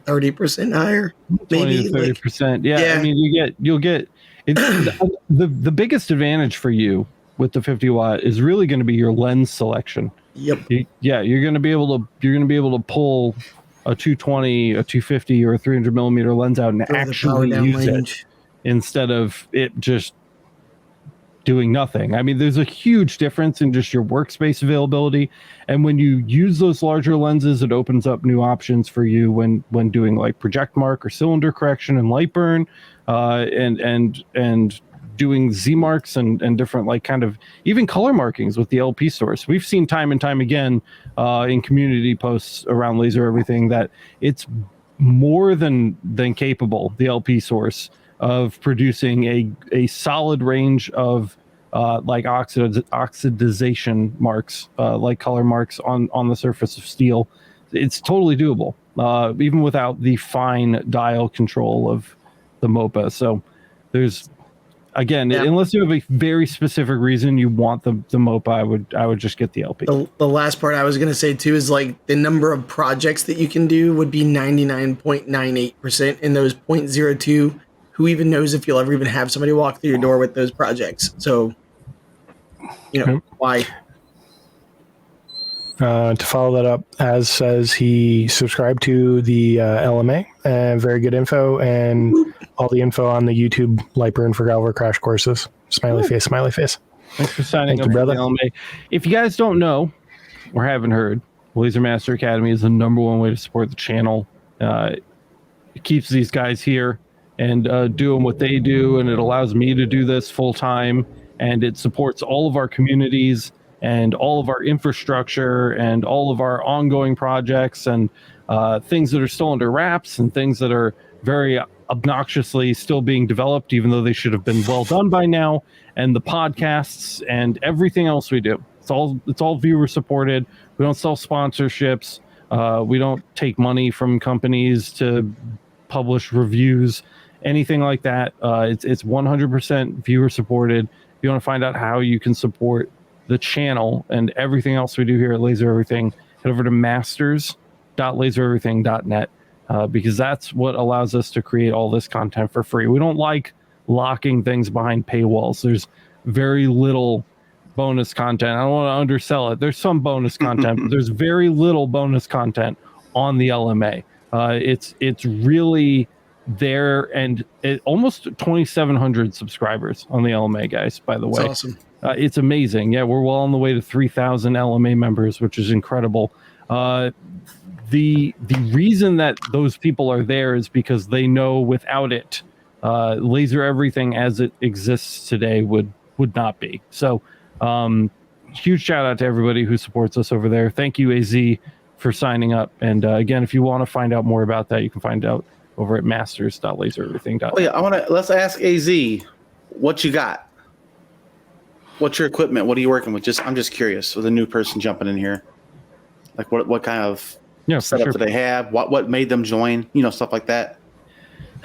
30% higher, maybe 30%. Like, yeah, I mean, you'll get the biggest advantage for you with the 50 watt is really going to be your lens selection. Yep. You're going to be able to pull a 220, a 250, or a 300 millimeter lens out and actually use it instead of it just doing nothing. I mean, there's a huge difference in just your workspace availability, and when you use those larger lenses, it opens up new options for you when doing like project mark or cylinder correction and light burn, and doing Z marks and different like kind of even color markings with the LP source. We've seen time and time again in community posts around Laser Everything that it's more than capable, the LP source, of producing a solid range of like oxidization marks, like color marks on the surface of steel. It's totally doable, even without the fine dial control of the MOPA. So there's, again, unless you have a very specific reason you want the MOPA, I would just get the LP. The last part I was going to say too is like the number of projects that you can do would be 99.98%, and those 0.02, who even knows if you'll ever even have somebody walk through your door with those projects. So, why? To follow that up, Az says he subscribed to the LMA, and very good info, and all the info on the YouTube light burn for Galver crash courses. Smiley face, smiley face. Thanks for signing up for the LMA. If you guys don't know or haven't heard, Laser Master Academy is the #1 way to support the channel. It keeps these guys here and doing what they do, and it allows me to do this full time, and it supports all of our communities and all of our infrastructure and all of our ongoing projects and things that are still under wraps and things that are very obnoxiously still being developed, even though they should have been well done by now, and the podcasts and everything else we do. It's all viewer supported. We don't sell sponsorships. We don't take money from companies to publish reviews, anything like that. It's 100% viewer supported. If you want to find out how you can support the channel and everything else we do here at Laser Everything, head over to masters.lasereverything.net, because that's what allows us to create all this content for free. We don't like locking things behind paywalls. There's very little bonus content. I don't want to undersell it. There's some bonus content, but there's very little bonus content on the LMA. It's really there, and almost 2,700 subscribers on the LMA, guys, by the way. That's awesome. It's amazing. Yeah, we're well on the way to 3,000 LMA members, which is incredible. The reason that those people are there is because they know without it, Laser Everything as it exists today would not be. So huge shout out to everybody who supports us over there. Thank you, AZ, for signing up. And again, if you want to find out more about that, you can find out over at masters.lasereverything.net. Oh yeah, let's ask AZ what you got. What's your equipment? What are you working with? I'm just curious with a new person jumping in here. Like what kind of setup do they have? What made them join? Stuff like that.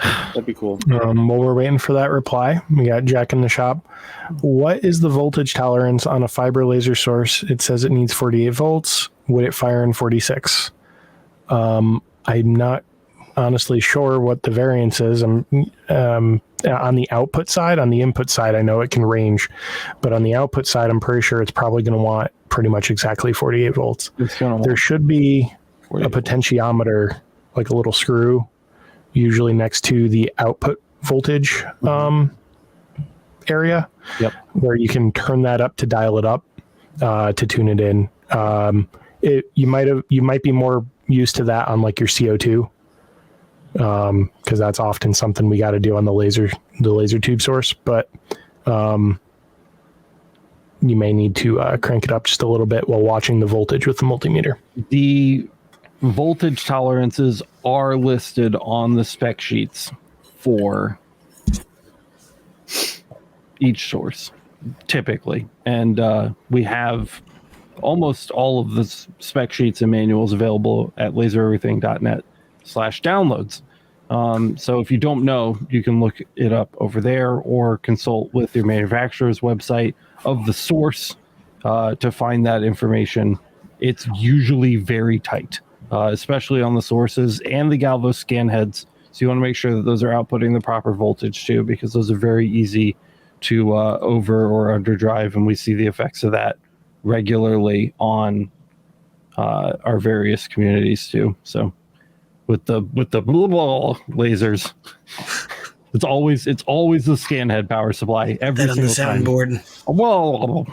That'd be cool. While we're waiting for that reply, we got Jack in the shop. What is the voltage tolerance on a fiber laser source? It says it needs 48 volts. Would it fire in 46? I'm not honestly sure what the variance is. On the output side. On the input side, I know it can range, but on the output side, I'm pretty sure it's probably going to want pretty much exactly 48 volts. There should be a potentiometer, like a little screw, usually next to the output voltage area, where you can turn that up to dial it up to tune it in. You might be more used to that on like your CO2, because that's often something we got to do on the laser tube source. But you may need to crank it up just a little bit while watching the voltage with the multimeter. The voltage tolerances are listed on the spec sheets for each source, typically. And we have almost all of the spec sheets and manuals available at lasereverything.net/downloads. So if you don't know, you can look it up over there or consult with your manufacturer's website of the source to find that information. It's usually very tight, especially on the sources and the galvo scan heads. So you want to make sure that those are outputting the proper voltage too, because those are very easy to over or underdrive, and we see the effects of that regularly on our various communities too. So with the blah, blah lasers, it's always the scan head power supply every that on the soundboard. Whoa.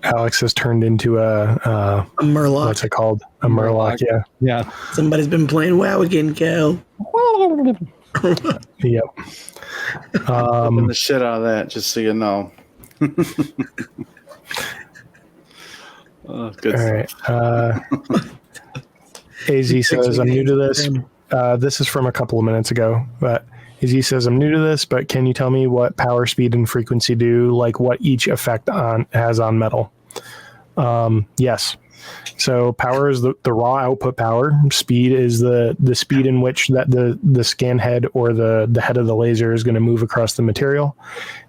Alex has turned into a Murloc. What's it called? A Murloc. Yeah. Somebody's been playing WoW again, Cal. Yep. The shit out of that, just so you know. Good. All right. AZ says, I'm new to this. This is from a couple of minutes ago, but AZ says, I'm new to this, but can you tell me what power, speed, and frequency do, like what each effect has on metal? Yes. So power is the raw output power. Speed is the speed in which that the scan head or the head of the laser is going to move across the material.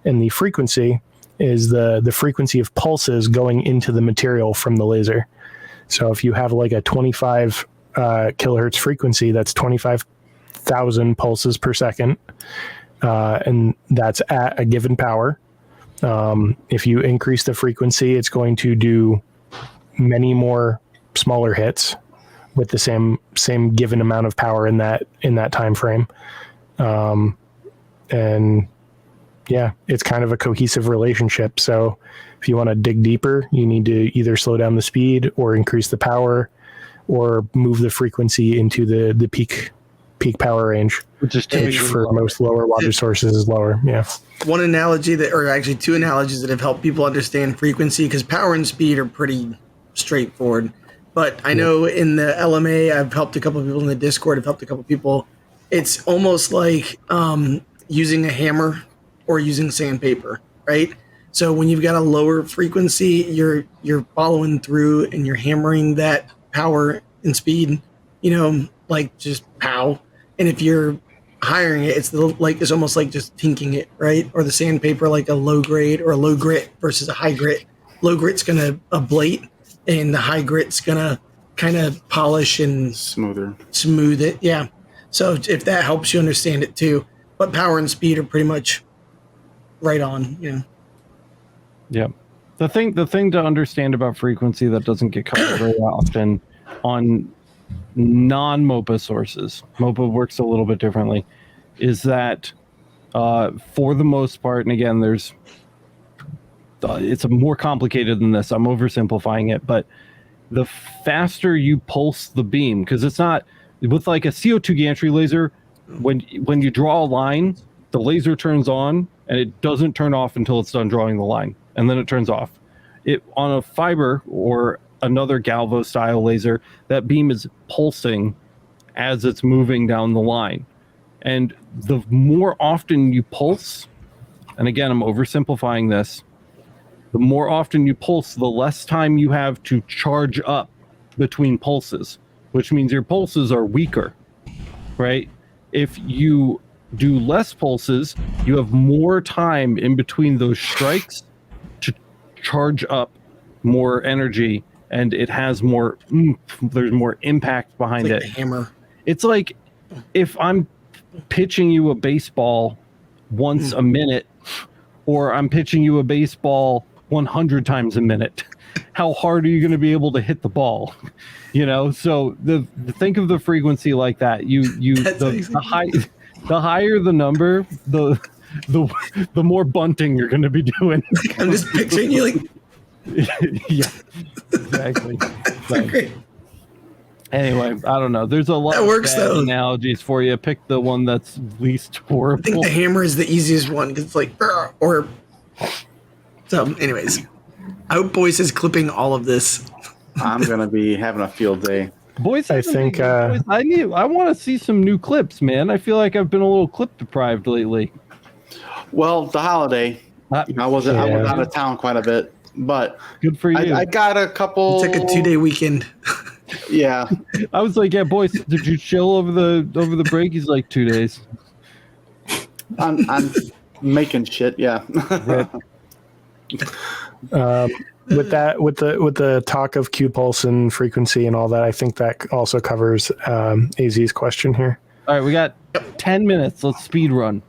And the frequency is the frequency of pulses going into the material from the laser. So if you have like a 25 kilohertz frequency, that's 25,000 pulses per second. And that's at a given power. If you increase the frequency, it's going to do many more smaller hits with the same given amount of power in that time frame. And yeah, it's kind of a cohesive relationship. So if you want to dig deeper, you need to either slow down the speed or increase the power or move the frequency into the peak power range, which for most lower wattage sources is lower. Yeah. One analogy or actually two analogies that have helped people understand frequency, because power and speed are pretty straightforward. But I know in the LMA, I've helped a couple of people in the Discord, I've helped a couple of people. It's almost like using a hammer or using sandpaper, right? So when you've got a lower frequency, you're following through and you're hammering that power and speed, like just pow. And if you're hiring it, it's almost like just tinking it, right? Or the sandpaper, like a low grade or a low grit versus a high grit. Low grit's gonna ablate, and the high grit's gonna kind of polish and smooth it. Yeah. So if that helps you understand it too, but power and speed are pretty much right on. Yeah. The thing to understand about frequency that doesn't get covered very often on non-MOPA sources, MOPA works a little bit differently, is that for the most part, and again, it's more complicated than this, I'm oversimplifying it, but the faster you pulse the beam, because it's not, with like a CO2 gantry laser, when you draw a line, the laser turns on and it doesn't turn off until it's done drawing the line, and then it turns off. It on a fiber or another galvo style laser, that beam is pulsing as it's moving down the line. And the more often you pulse, and again, I'm oversimplifying this, the more often you pulse, the less time you have to charge up between pulses, which means your pulses are weaker, right? If you do less pulses, you have more time in between those strikes to charge up more energy, and it has more there's more impact behind it's like it. A hammer. It's like if I'm pitching you a baseball once a minute, or I'm pitching you a baseball 100 times a minute, how hard are you going to be able to hit the ball? So think of the frequency like that. The higher the number, the the more bunting you're going to be doing. I'm just picturing you like. Yeah, exactly. So, anyway, I don't know. There's a lot That works, of bad though. analogies for you. Pick the one that's least horrible. I think the hammer is the easiest one because it's like, or. So, anyways, I hope Boyce is clipping all of this. I'm gonna be having a field day. Boys, I think boys, I want to see some new clips, man. I feel like I've been a little clip deprived lately. Well, the holiday, I was out of town quite a bit, but good for you. I got a couple. It's like a 2-day weekend. Yeah, I was like, yeah, boys, did you chill over the break? He's like 2 days. I'm making shit. Yeah. With the talk of Q pulse and frequency and all that, I think that also covers AZ's question here. All right, we got 10 minutes. Let's speed run.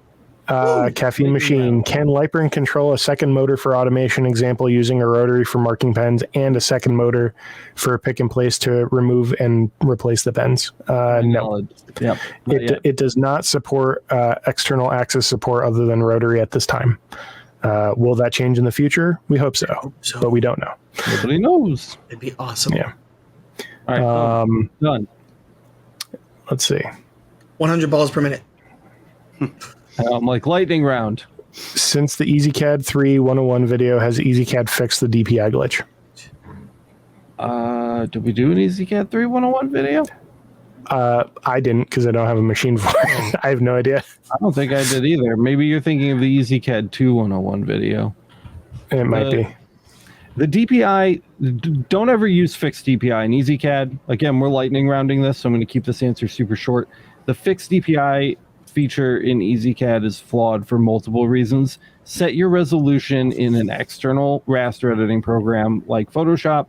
Caffeine machine. Can Lightburn control a second motor for automation? Example, using a rotary for marking pens and a second motor for pick and place to remove and replace the pens. No. Yep. It does not support external axis support other than rotary at this time. Will that change in the future? We hope so, but we don't know. Nobody knows. It'd be awesome. Yeah. All right, done. Let's see. 100 balls per minute. I'm like lightning round. Since the EasyCAD 3 101 video, has EasyCAD fixed the DPI glitch? Did we do an EasyCAD 3 101 video? I didn't because I don't have a machine for it. I have no idea. I don't think I did either. Maybe you're thinking of the EasyCAD 2 101 video. It might be. The DPI, don't ever use fixed DPI in EasyCAD. Again, we're lightning rounding this, so I'm going to keep this answer super short. The fixed DPI feature in EasyCAD is flawed for multiple reasons. Set your resolution in an external raster editing program like Photoshop.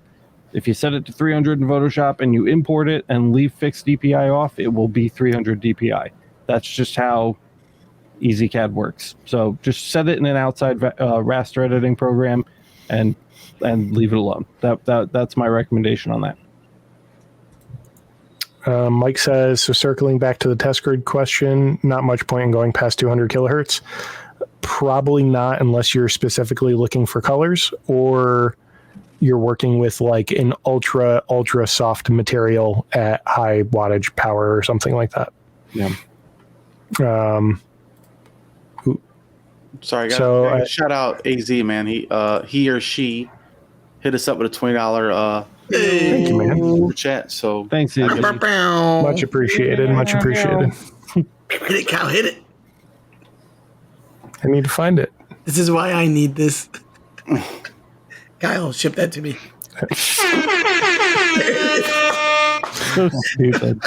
If you set it to 300 in Photoshop and you import it and leave fixed DPI off, it will be 300 DPI. That's just how EasyCAD works. So just set it in an outside raster editing program and leave it alone. That's my recommendation on that. Mike says, so circling back to the test grid question, not much point in going past 200 kilohertz. Probably not unless you're specifically looking for colors or you're working with like an ultra soft material at high wattage power or something like that. Yeah. Sorry, gotta shout out AZ, man. He or she hit us up with a $20 thank you, man. chat. So thanks, AZ. Much appreciated. Much appreciated. Hit it, Cal. Hit it. I need to find it. This is why I need this. Kyle, ship that to me. So stupid.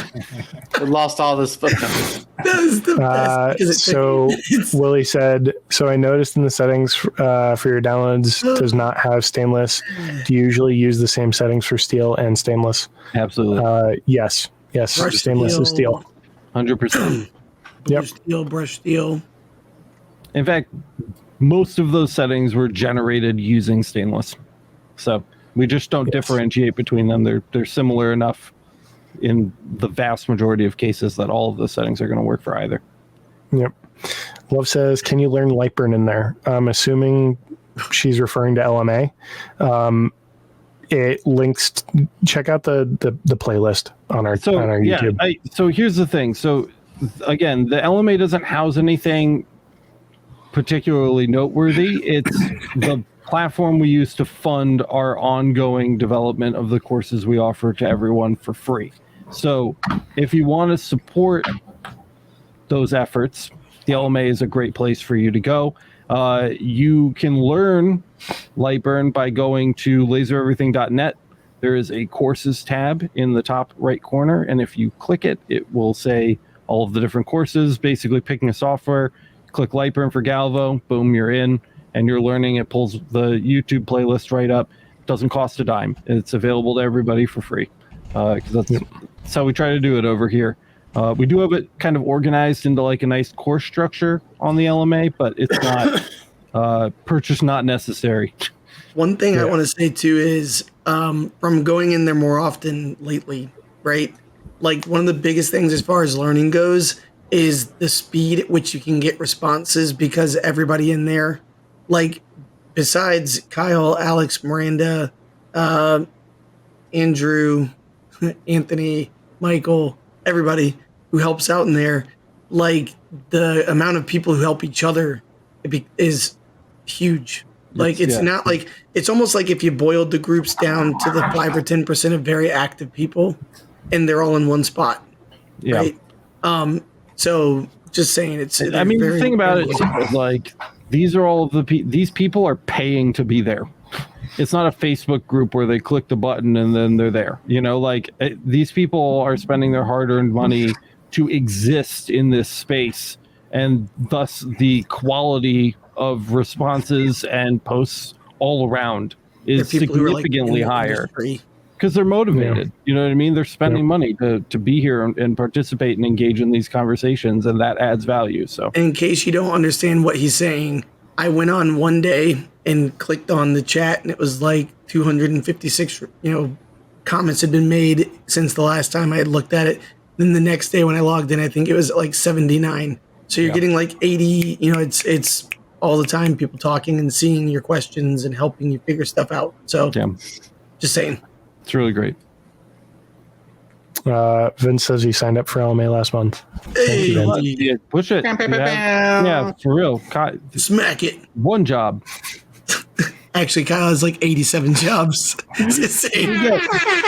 we lost all this. That is the best. So Willie said, so I noticed in the settings for your downloads does not have stainless. Do you usually use the same settings for steel and stainless? Absolutely. Yes. Brush Stainless is steel. 100%. Yep. Brush steel. In fact, most of those settings were generated using stainless. So we just don't differentiate between them. They're similar enough in the vast majority of cases that all of the settings are going to work for either. Yep. Love says, can you learn Lightburn in there? I'm assuming she's referring to LMA. It links. Check out the playlist on our YouTube. So here's the thing. So again, the LMA doesn't house anything particularly noteworthy. It's the platform we use to fund our ongoing development of the courses we offer to everyone for free. So if you want to support those efforts, the LMA is a great place for you to go. You can learn Lightburn by going to lasereverything.net. There is a courses tab in the top right corner, and if you click it, it will say all of the different courses, basically picking a software. Click Lightburn for Galvo, boom, you're in, and you're learning. It pulls the YouTube playlist right up. Doesn't cost a dime. It's available to everybody for free, because that's how we try to do it over here. We do have it kind of organized into like a nice course structure on the LMA, but it's not purchase not necessary. One thing I want to say too is from going in there more often lately, right? Like one of the biggest things as far as learning goes is the speed at which you can get responses, because everybody in there, like besides Kyle, Alex, Miranda, Andrew, Anthony, Michael, everybody who helps out in there, like the amount of people who help each other is huge. Like it's not like, it's almost like if you boiled the groups down to the 5 or 10% of very active people and they're all in one spot. Yeah. Right. So just saying, I mean, the thing about it is like, these are all of these people are paying to be there. It's not a Facebook group where they click the button and then they're there. You know, like these people are spending their hard-earned money to exist in this space, and thus the quality of responses and posts all around is significantly higher because they're motivated. Yeah. You know what I mean? They're spending money to be here and participate and engage in these conversations, and that adds value. So in case you don't understand what he's saying, I went on one day and clicked on the chat, and it was like 256, comments had been made since the last time I had looked at it. Then the next day when I logged in, I think it was like 79. So you're getting like 80, it's all the time people talking and seeing your questions and helping you figure stuff out. So just saying. It's really great. Vince says he signed up for LMA last month. Hey, yeah, push it. Yeah, for real. Smack it. One job. Actually, Kyle has like 87 jobs. It's insane.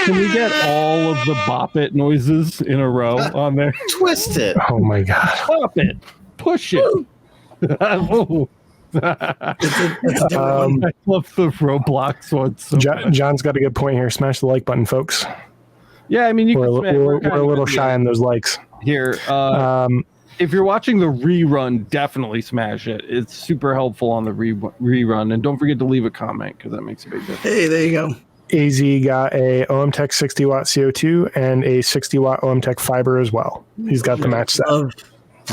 Can we get all of the bop it noises in a row on there? Twist it. Oh my God. Bop it. Push it. Oh. I love the Roblox one. So John's got a good point here. Smash the like button, folks. Yeah, I mean, we're a little shy on those likes. Here, if you're watching the rerun, definitely smash it. It's super helpful on the rerun. And don't forget to leave a comment because that makes a big difference. Hey, there you go. AZ got a OMTech 60 watt CO2 and a 60 watt OMTech fiber as well. He's got the match set.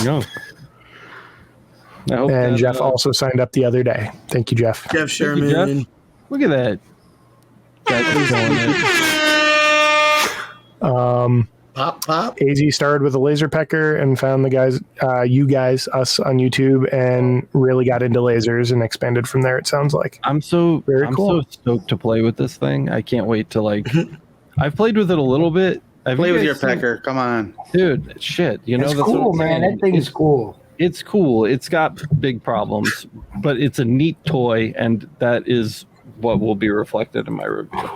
Yeah. And Jeff also signed up the other day. Thank you, Jeff. Jeff Sherman. Jeff. Look at that. Pop. AZ started with a laser pecker and found the guys, us on YouTube, and really got into lasers and expanded from there. It sounds like I'm so cool. So stoked to play with this thing. I can't wait to I've played with it a little bit. Play with your pecker. Come on, dude. Shit, it's cool, man. That thing is cool. It's cool. It's got big problems, but it's a neat toy, and that is what will be reflected in my review.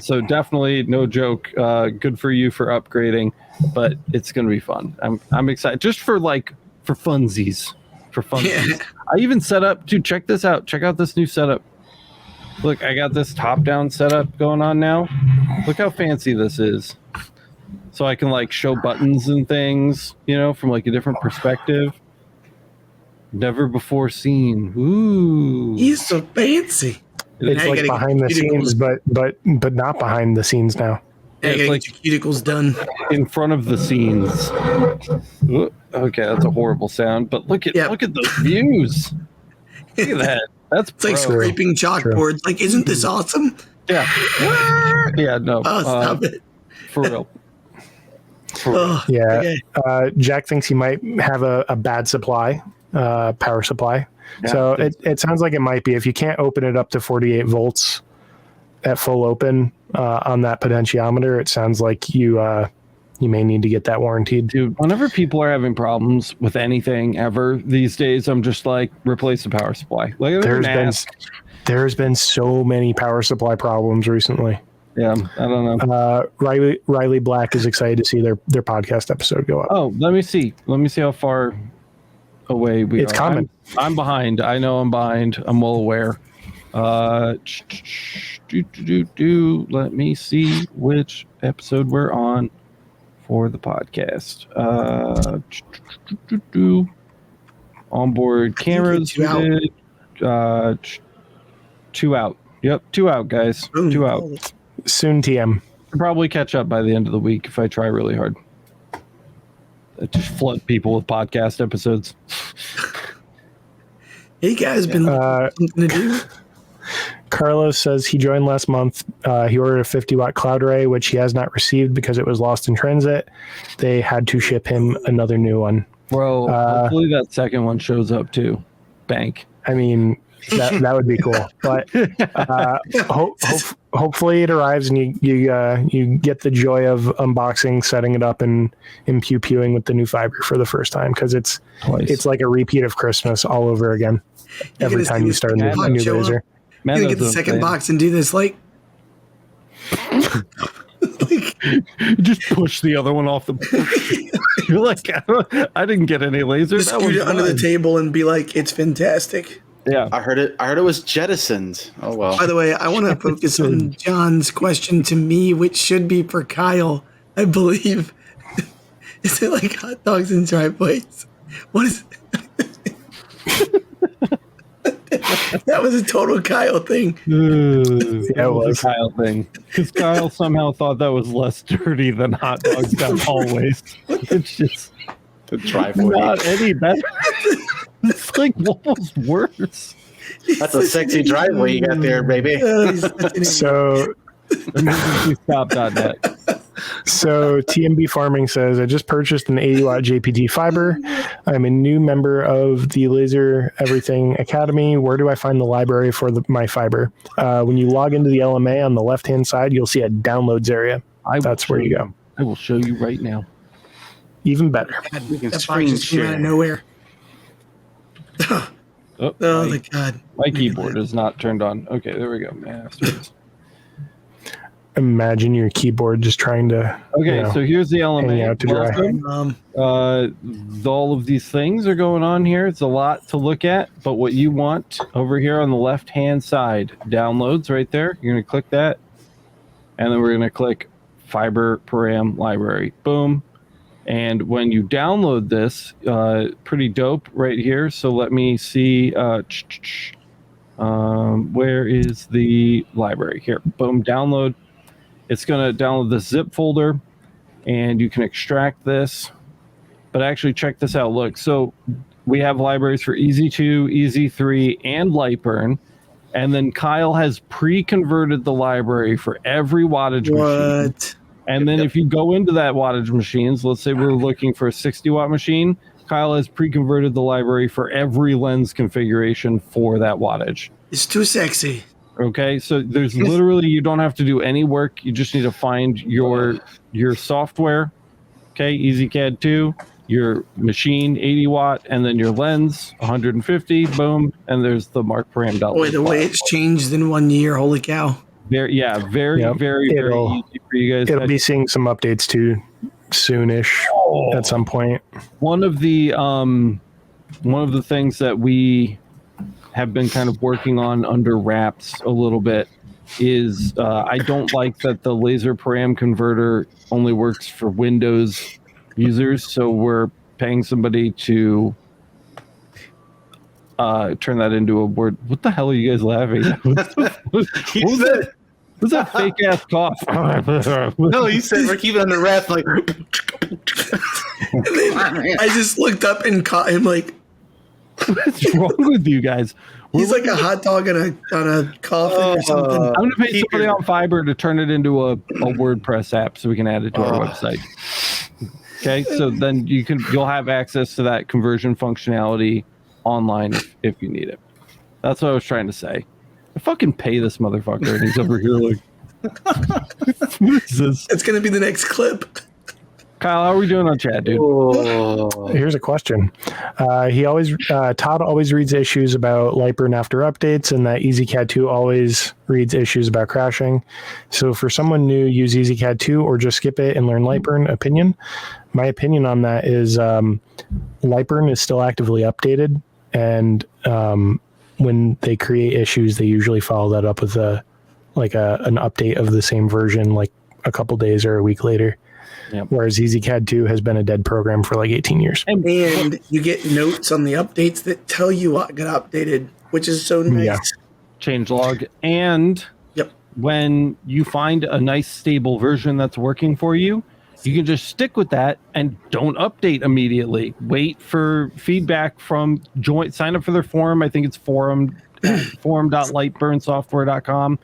So definitely, no joke. Good for you for upgrading, but it's going to be fun. I'm excited just for funsies. Yeah. I even set up. Dude, check this out. Check out this new setup. Look, I got this top-down setup going on now. Look how fancy this is. So I can show buttons and things, from a different perspective. Never before seen. Ooh. He's so fancy. It's like behind the scenes, but not behind the scenes now. Yeah, it's like your cuticles done in front of the scenes. Ooh, okay, that's a horrible sound, but look at those views. Look at that. That's like scraping chalkboards. Like, isn't this awesome? Yeah. Yeah. No. Oh, stop it. For real. Yeah. Okay. Jack thinks he might have a bad supply. Power supply. Yeah, so it sounds like it might be. If you can't open it up to 48 volts at full open on that potentiometer, it sounds like you may need to get that warranted. Dude, whenever people are having problems with anything ever these days, I'm just like, replace the power supply. There's been so many power supply problems recently. Yeah, I don't know. Riley Black is excited to see their podcast episode go up. Oh, let me see how far away we are. It's coming. I'm behind. I know I'm behind. I'm well aware. Let me see which episode we're on for the podcast. Onboard cameras. Two out. Yep, 2 out, guys. 2 out. Soon TM. I'll probably catch up by the end of the week if I try really hard. I just flood people with podcast episodes. Hey guys, been something to do. Carlos says he joined last month. He ordered a 50 watt cloud array, which he has not received because it was lost in transit. They had to ship him another new one. Bro, hopefully that second one shows up too. Bank. I mean, that would be cool. But hopefully it arrives and you get the joy of unboxing, setting it up, and pew-pewing with the new fiber for the first time, because it's like a repeat of Christmas all over again every time you start a new laser. You're gonna get the second box and do this like just push the other one off the. You're like, I didn't get any lasers. Just scoot it under the table and be like, it's fantastic. Yeah, I heard it was jettisoned. Oh well. By the way, I want to focus on John's question to me, which should be for Kyle, I believe. Is it like hot dogs in driveways? What is? That was a total Kyle thing. That was a Kyle thing. Because Kyle somehow thought that was less dirty than hot dogs down hallways. It's just the driveway. Not any better. It's like almost worse. That's a sexy driveway you got there, baby. So, emergencystop.net. So TMB Farming says, I just purchased an 80 watt JPT fiber. I'm a new member of the Laser Everything Academy. Where do I find the library for my fiber? When you log into the LMA on the left hand side, you'll see a downloads area. That's where you go. I will show you right now. Even better. God, we can that screen box just came out share. of nowhere. Oh, my God. My keyboard is not turned on. Okay, there we go. Masters. Imagine your keyboard just trying to. Okay, so here's the LMA. Out to dry. All of these things are going on here. It's a lot to look at, but what you want over here on the left-hand side, downloads right there. You're going to click that, and then we're going to click Fiber Param Library. Boom. And when you download this, pretty dope right here. So let me see. Where is the library? Here. Boom. Download. It's going to download the zip folder, and you can extract this. But actually, check this out. Look, so we have libraries for EZ2, EZ3, and Lightburn. And then Kyle has pre-converted the library for every wattage machine. And then if you go into that wattage machines, let's say we're looking for a 60-watt machine, Kyle has pre-converted the library for every lens configuration for that wattage. It's too sexy. Okay, so there's literally, you don't have to do any work. You just need to find your software. Okay, EasyCAD 2, your machine 80 watt, and then your lens 150. Boom, and there's the Mark Param. Boy, the way it's changed in 1 year, holy cow! Very easy for you guys. It'll be seeing some updates too soonish at some point. One of the things that we have been kind of working on under wraps a little bit is I don't like that the laser param converter only works for Windows users, so we're paying somebody to turn that into a word. What the hell are you guys laughing at? What's that fake ass cough? No, you said we're keeping on the wrap like. I just looked up and caught him like. What's wrong with you guys? He's like a hot dog on a coffin or something. I'm going to pay somebody on Fiverr to turn it into a WordPress app so we can add it to our website. Okay, so then you'll have access to that conversion functionality online if you need it. That's what I was trying to say. I fucking pay this motherfucker, and he's over here like, what is this? It's going to be the next clip. Kyle, how are we doing on chat, dude? Here's a question. Todd always reads issues about Lightburn after updates, and that EasyCAD 2 always reads issues about crashing. So for someone new, use EasyCAD 2 or just skip it and learn Lightburn. Opinion? My opinion on that is Lightburn is still actively updated, and when they create issues, they usually follow that up with an update of the same version like a couple days or a week later. Yep. Whereas EasyCAD 2 has been a dead program for like 18 years. And you get notes on the updates that tell you what got updated, which is so nice. Yeah. Changelog. And when you find a nice stable version that's working for you, you can just stick with that and don't update immediately. Wait for feedback from sign up for their forum. I think it's forum.lightburnsoftware.com.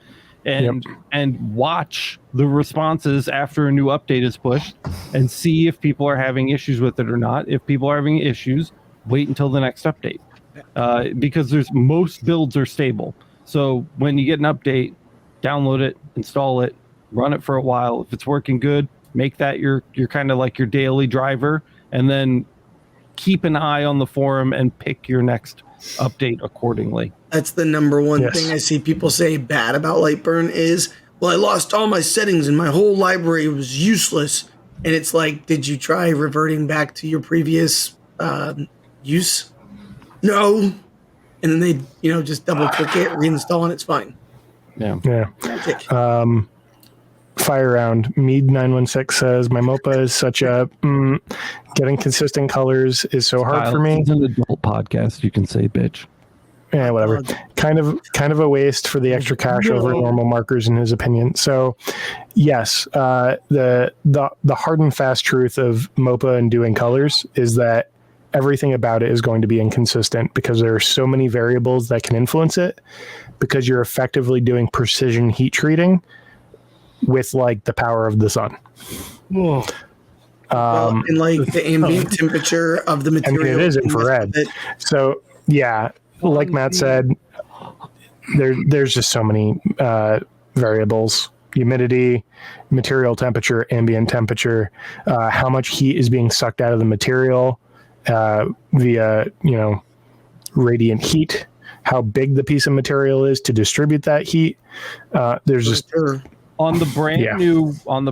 and watch the responses after a new update is pushed and see if people are having issues with it or not. If people are having issues, wait until the next update, because most builds are stable. So when you get an update, download it, install it, run it for a while. If it's working good, make that your kind of like your daily driver, and then keep an eye on the forum and pick your next update accordingly. That's the number one thing I see people say bad about Lightburn is, well, I lost all my settings and my whole library was useless. And it's like, did you try reverting back to your previous use? No. And then they, just double click it, reinstall, and it's fine. Yeah. Fire round. Mead 916 says, my MOPA is such a getting consistent colors is so hard for me. It's an adult podcast. You can say bitch. Yeah, whatever. Kind of a waste for the extra cash over normal markers, in his opinion. So, yes, the hard and fast truth of MOPA and doing colors is that everything about it is going to be inconsistent because there are so many variables that can influence it, because you're effectively doing precision heat treating with like the power of the sun. And like the ambient temperature of the material. I mean, it is infrared. So yeah, like Matt said, there's just so many variables: humidity, material temperature, ambient temperature, how much heat is being sucked out of the material via radiant heat, how big the piece of material is to distribute that heat. There's just on the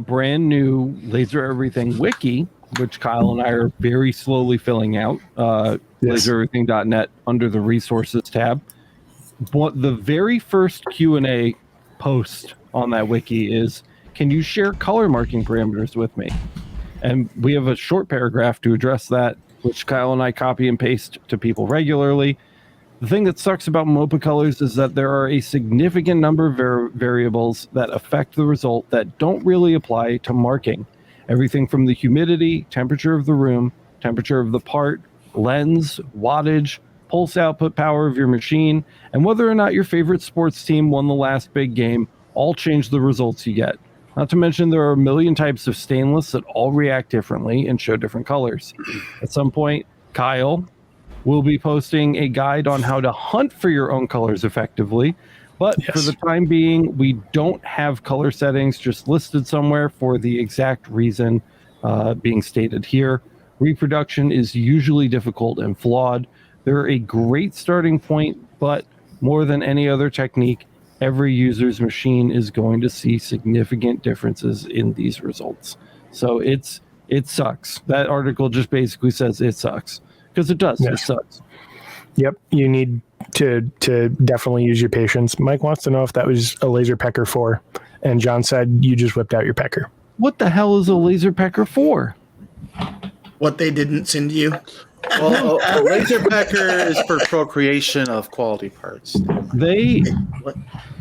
brand new Laser Everything wiki, which Kyle and I are very slowly filling out, lasereverything.net under the resources tab. The very first Q&A post on that wiki is, can you share color marking parameters with me? And we have a short paragraph to address that, which Kyle and I copy and paste to people regularly. The thing that sucks about MOPA colors is that there are a significant number of variables that affect the result that don't really apply to marking. Everything from the humidity, temperature of the room, temperature of the part, lens, wattage, pulse output power of your machine, and whether or not your favorite sports team won the last big game all change the results you get. Not to mention there are a million types of stainless that all react differently and show different colors. At some point, Kyle will be posting a guide on how to hunt for your own colors effectively. But for the time being, we don't have color settings just listed somewhere for the exact reason being stated here. Reproduction is usually difficult and flawed. They're a great starting point, but more than any other technique, every user's machine is going to see significant differences in these results. So it sucks. That article just basically says it sucks. Because it does. It sucks. Yep. You need to definitely use your patience. Mike wants to know if that was a laser pecker 4. And John said you just whipped out your pecker. What the hell is a laser pecker for? What they didn't send you. Well, a laser pecker is for procreation of quality parts. They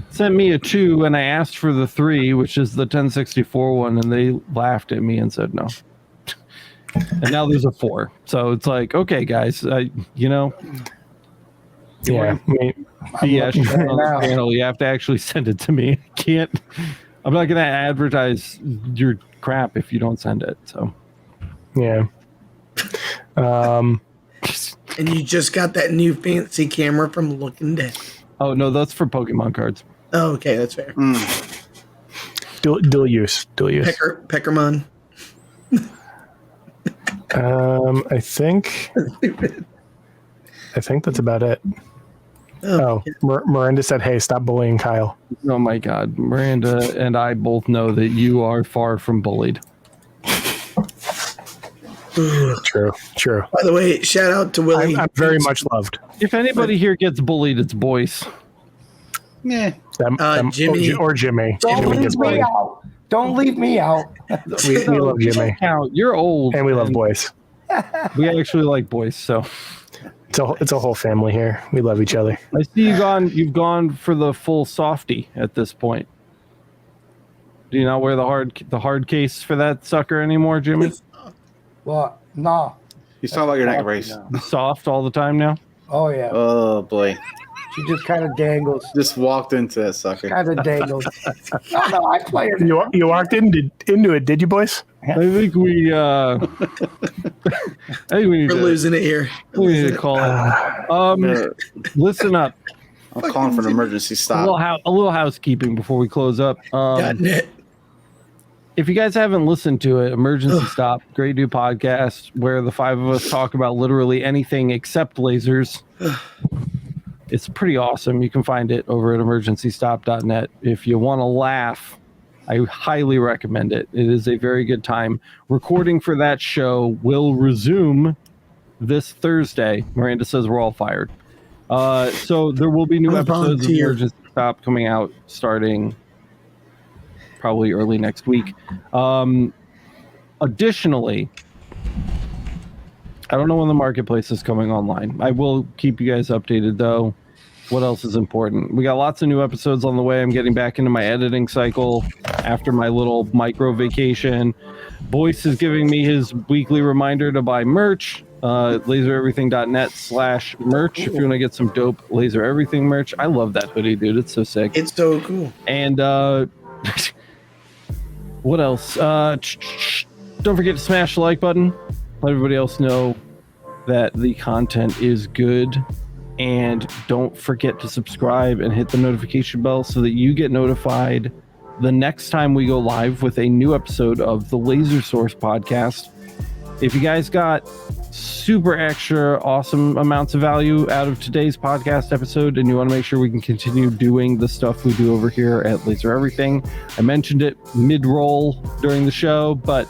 sent me a 2 and I asked for the 3, which is the 1064 one, and they laughed at me and said no. And now there's a 4. So it's like, okay, guys, yeah. Channel, you have to actually send it to me. I'm not going to advertise your crap if you don't send it. So, yeah. And you just got that new fancy camera from Looking Dead. Oh, no, that's for Pokemon cards. Oh, okay, that's fair. Dual use. Peckermon. I think that's about it. Miranda said, hey, stop bullying Kyle. Oh my God. Miranda and I both know that you are far from bullied. True. By the way, shout out to Willie. I'm very much loved. If anybody here gets bullied, it's Boyce. Yeah. Jimmy. Or Jimmy. Don't leave me out. We love Jimmy. You're old. And we love Boyce. We actually like Boyce, so it's a whole family here. We love each other. I see you've gone for the full softy at this point. Do you not wear the hard case for that sucker anymore, Jimmy? Well, no. He's talking about your neck brace. Soft all the time now? Oh yeah. Oh boy. She just kind of dangles. Just walked into that sucker. Kind of dangles. No, I play her. You walked into it, did you, boys? I think we need We're losing it here. We need to call it. Listen up. I'm calling for an emergency stop. A little housekeeping before we close up. .net. If you guys haven't listened to it, Emergency Stop, great new podcast where the five of us talk about literally anything except lasers. It's pretty awesome. You can find it over at emergencystop.net. If you want to laugh, I highly recommend it. It is a very good time. Recording for that show will resume this Thursday. Miranda says we're all fired. So there will be new episodes of Emergency Stop coming out starting probably early next week. Additionally, I don't know when the marketplace is coming online. I will keep you guys updated, though. What else is important? We got lots of new episodes on the way. I'm getting back into my editing cycle after my little micro vacation. Boyce is giving me his weekly reminder to buy merch. LaserEverything.net/merch if you want to get some dope Laser Everything merch. I love that hoodie, dude. It's so sick. It's so cool. And what else? Don't forget to smash the like button. Let everybody else know that the content is good. And don't forget to subscribe and hit the notification bell so that you get notified the next time we go live with a new episode of the Laser Source podcast. If you guys got super extra awesome amounts of value out of today's podcast episode and you want to make sure we can continue doing the stuff we do over here at Laser Everything, I mentioned it mid-roll during the show, but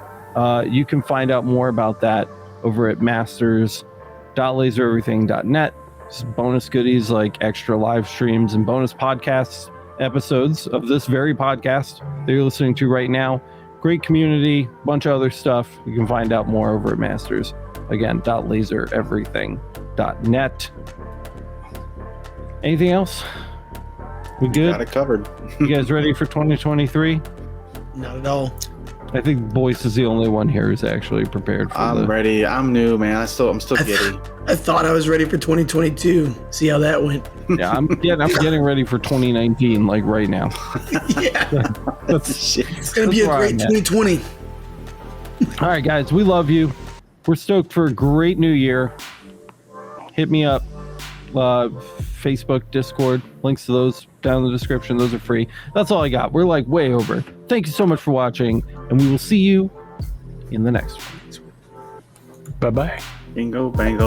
you can find out more about that over at masters.lasereverything.net. Bonus goodies like extra live streams and bonus podcast episodes of this very podcast that you're listening to right now. Great community, bunch of other stuff. You can find out more over at masters. Again, .lasereverything.net. Anything else? We good? Got it covered. You guys ready for 2023? Not at all. I think Boyce is the only one here who's actually prepared for I'm ready. I'm new, man. I'm still giddy. I thought I was ready for 2022. See how that went. Yeah, I'm getting ready for 2019, like right now. Yeah. It's going to be a great 2020. All right, guys, we love you. We're stoked for a great new year. Hit me up. Facebook, Discord, links to those down in the description. Those are free. That's all I got. We're like way over. Thank you so much for watching, and we will see you in the next one. Bye-bye. Bingo, bango.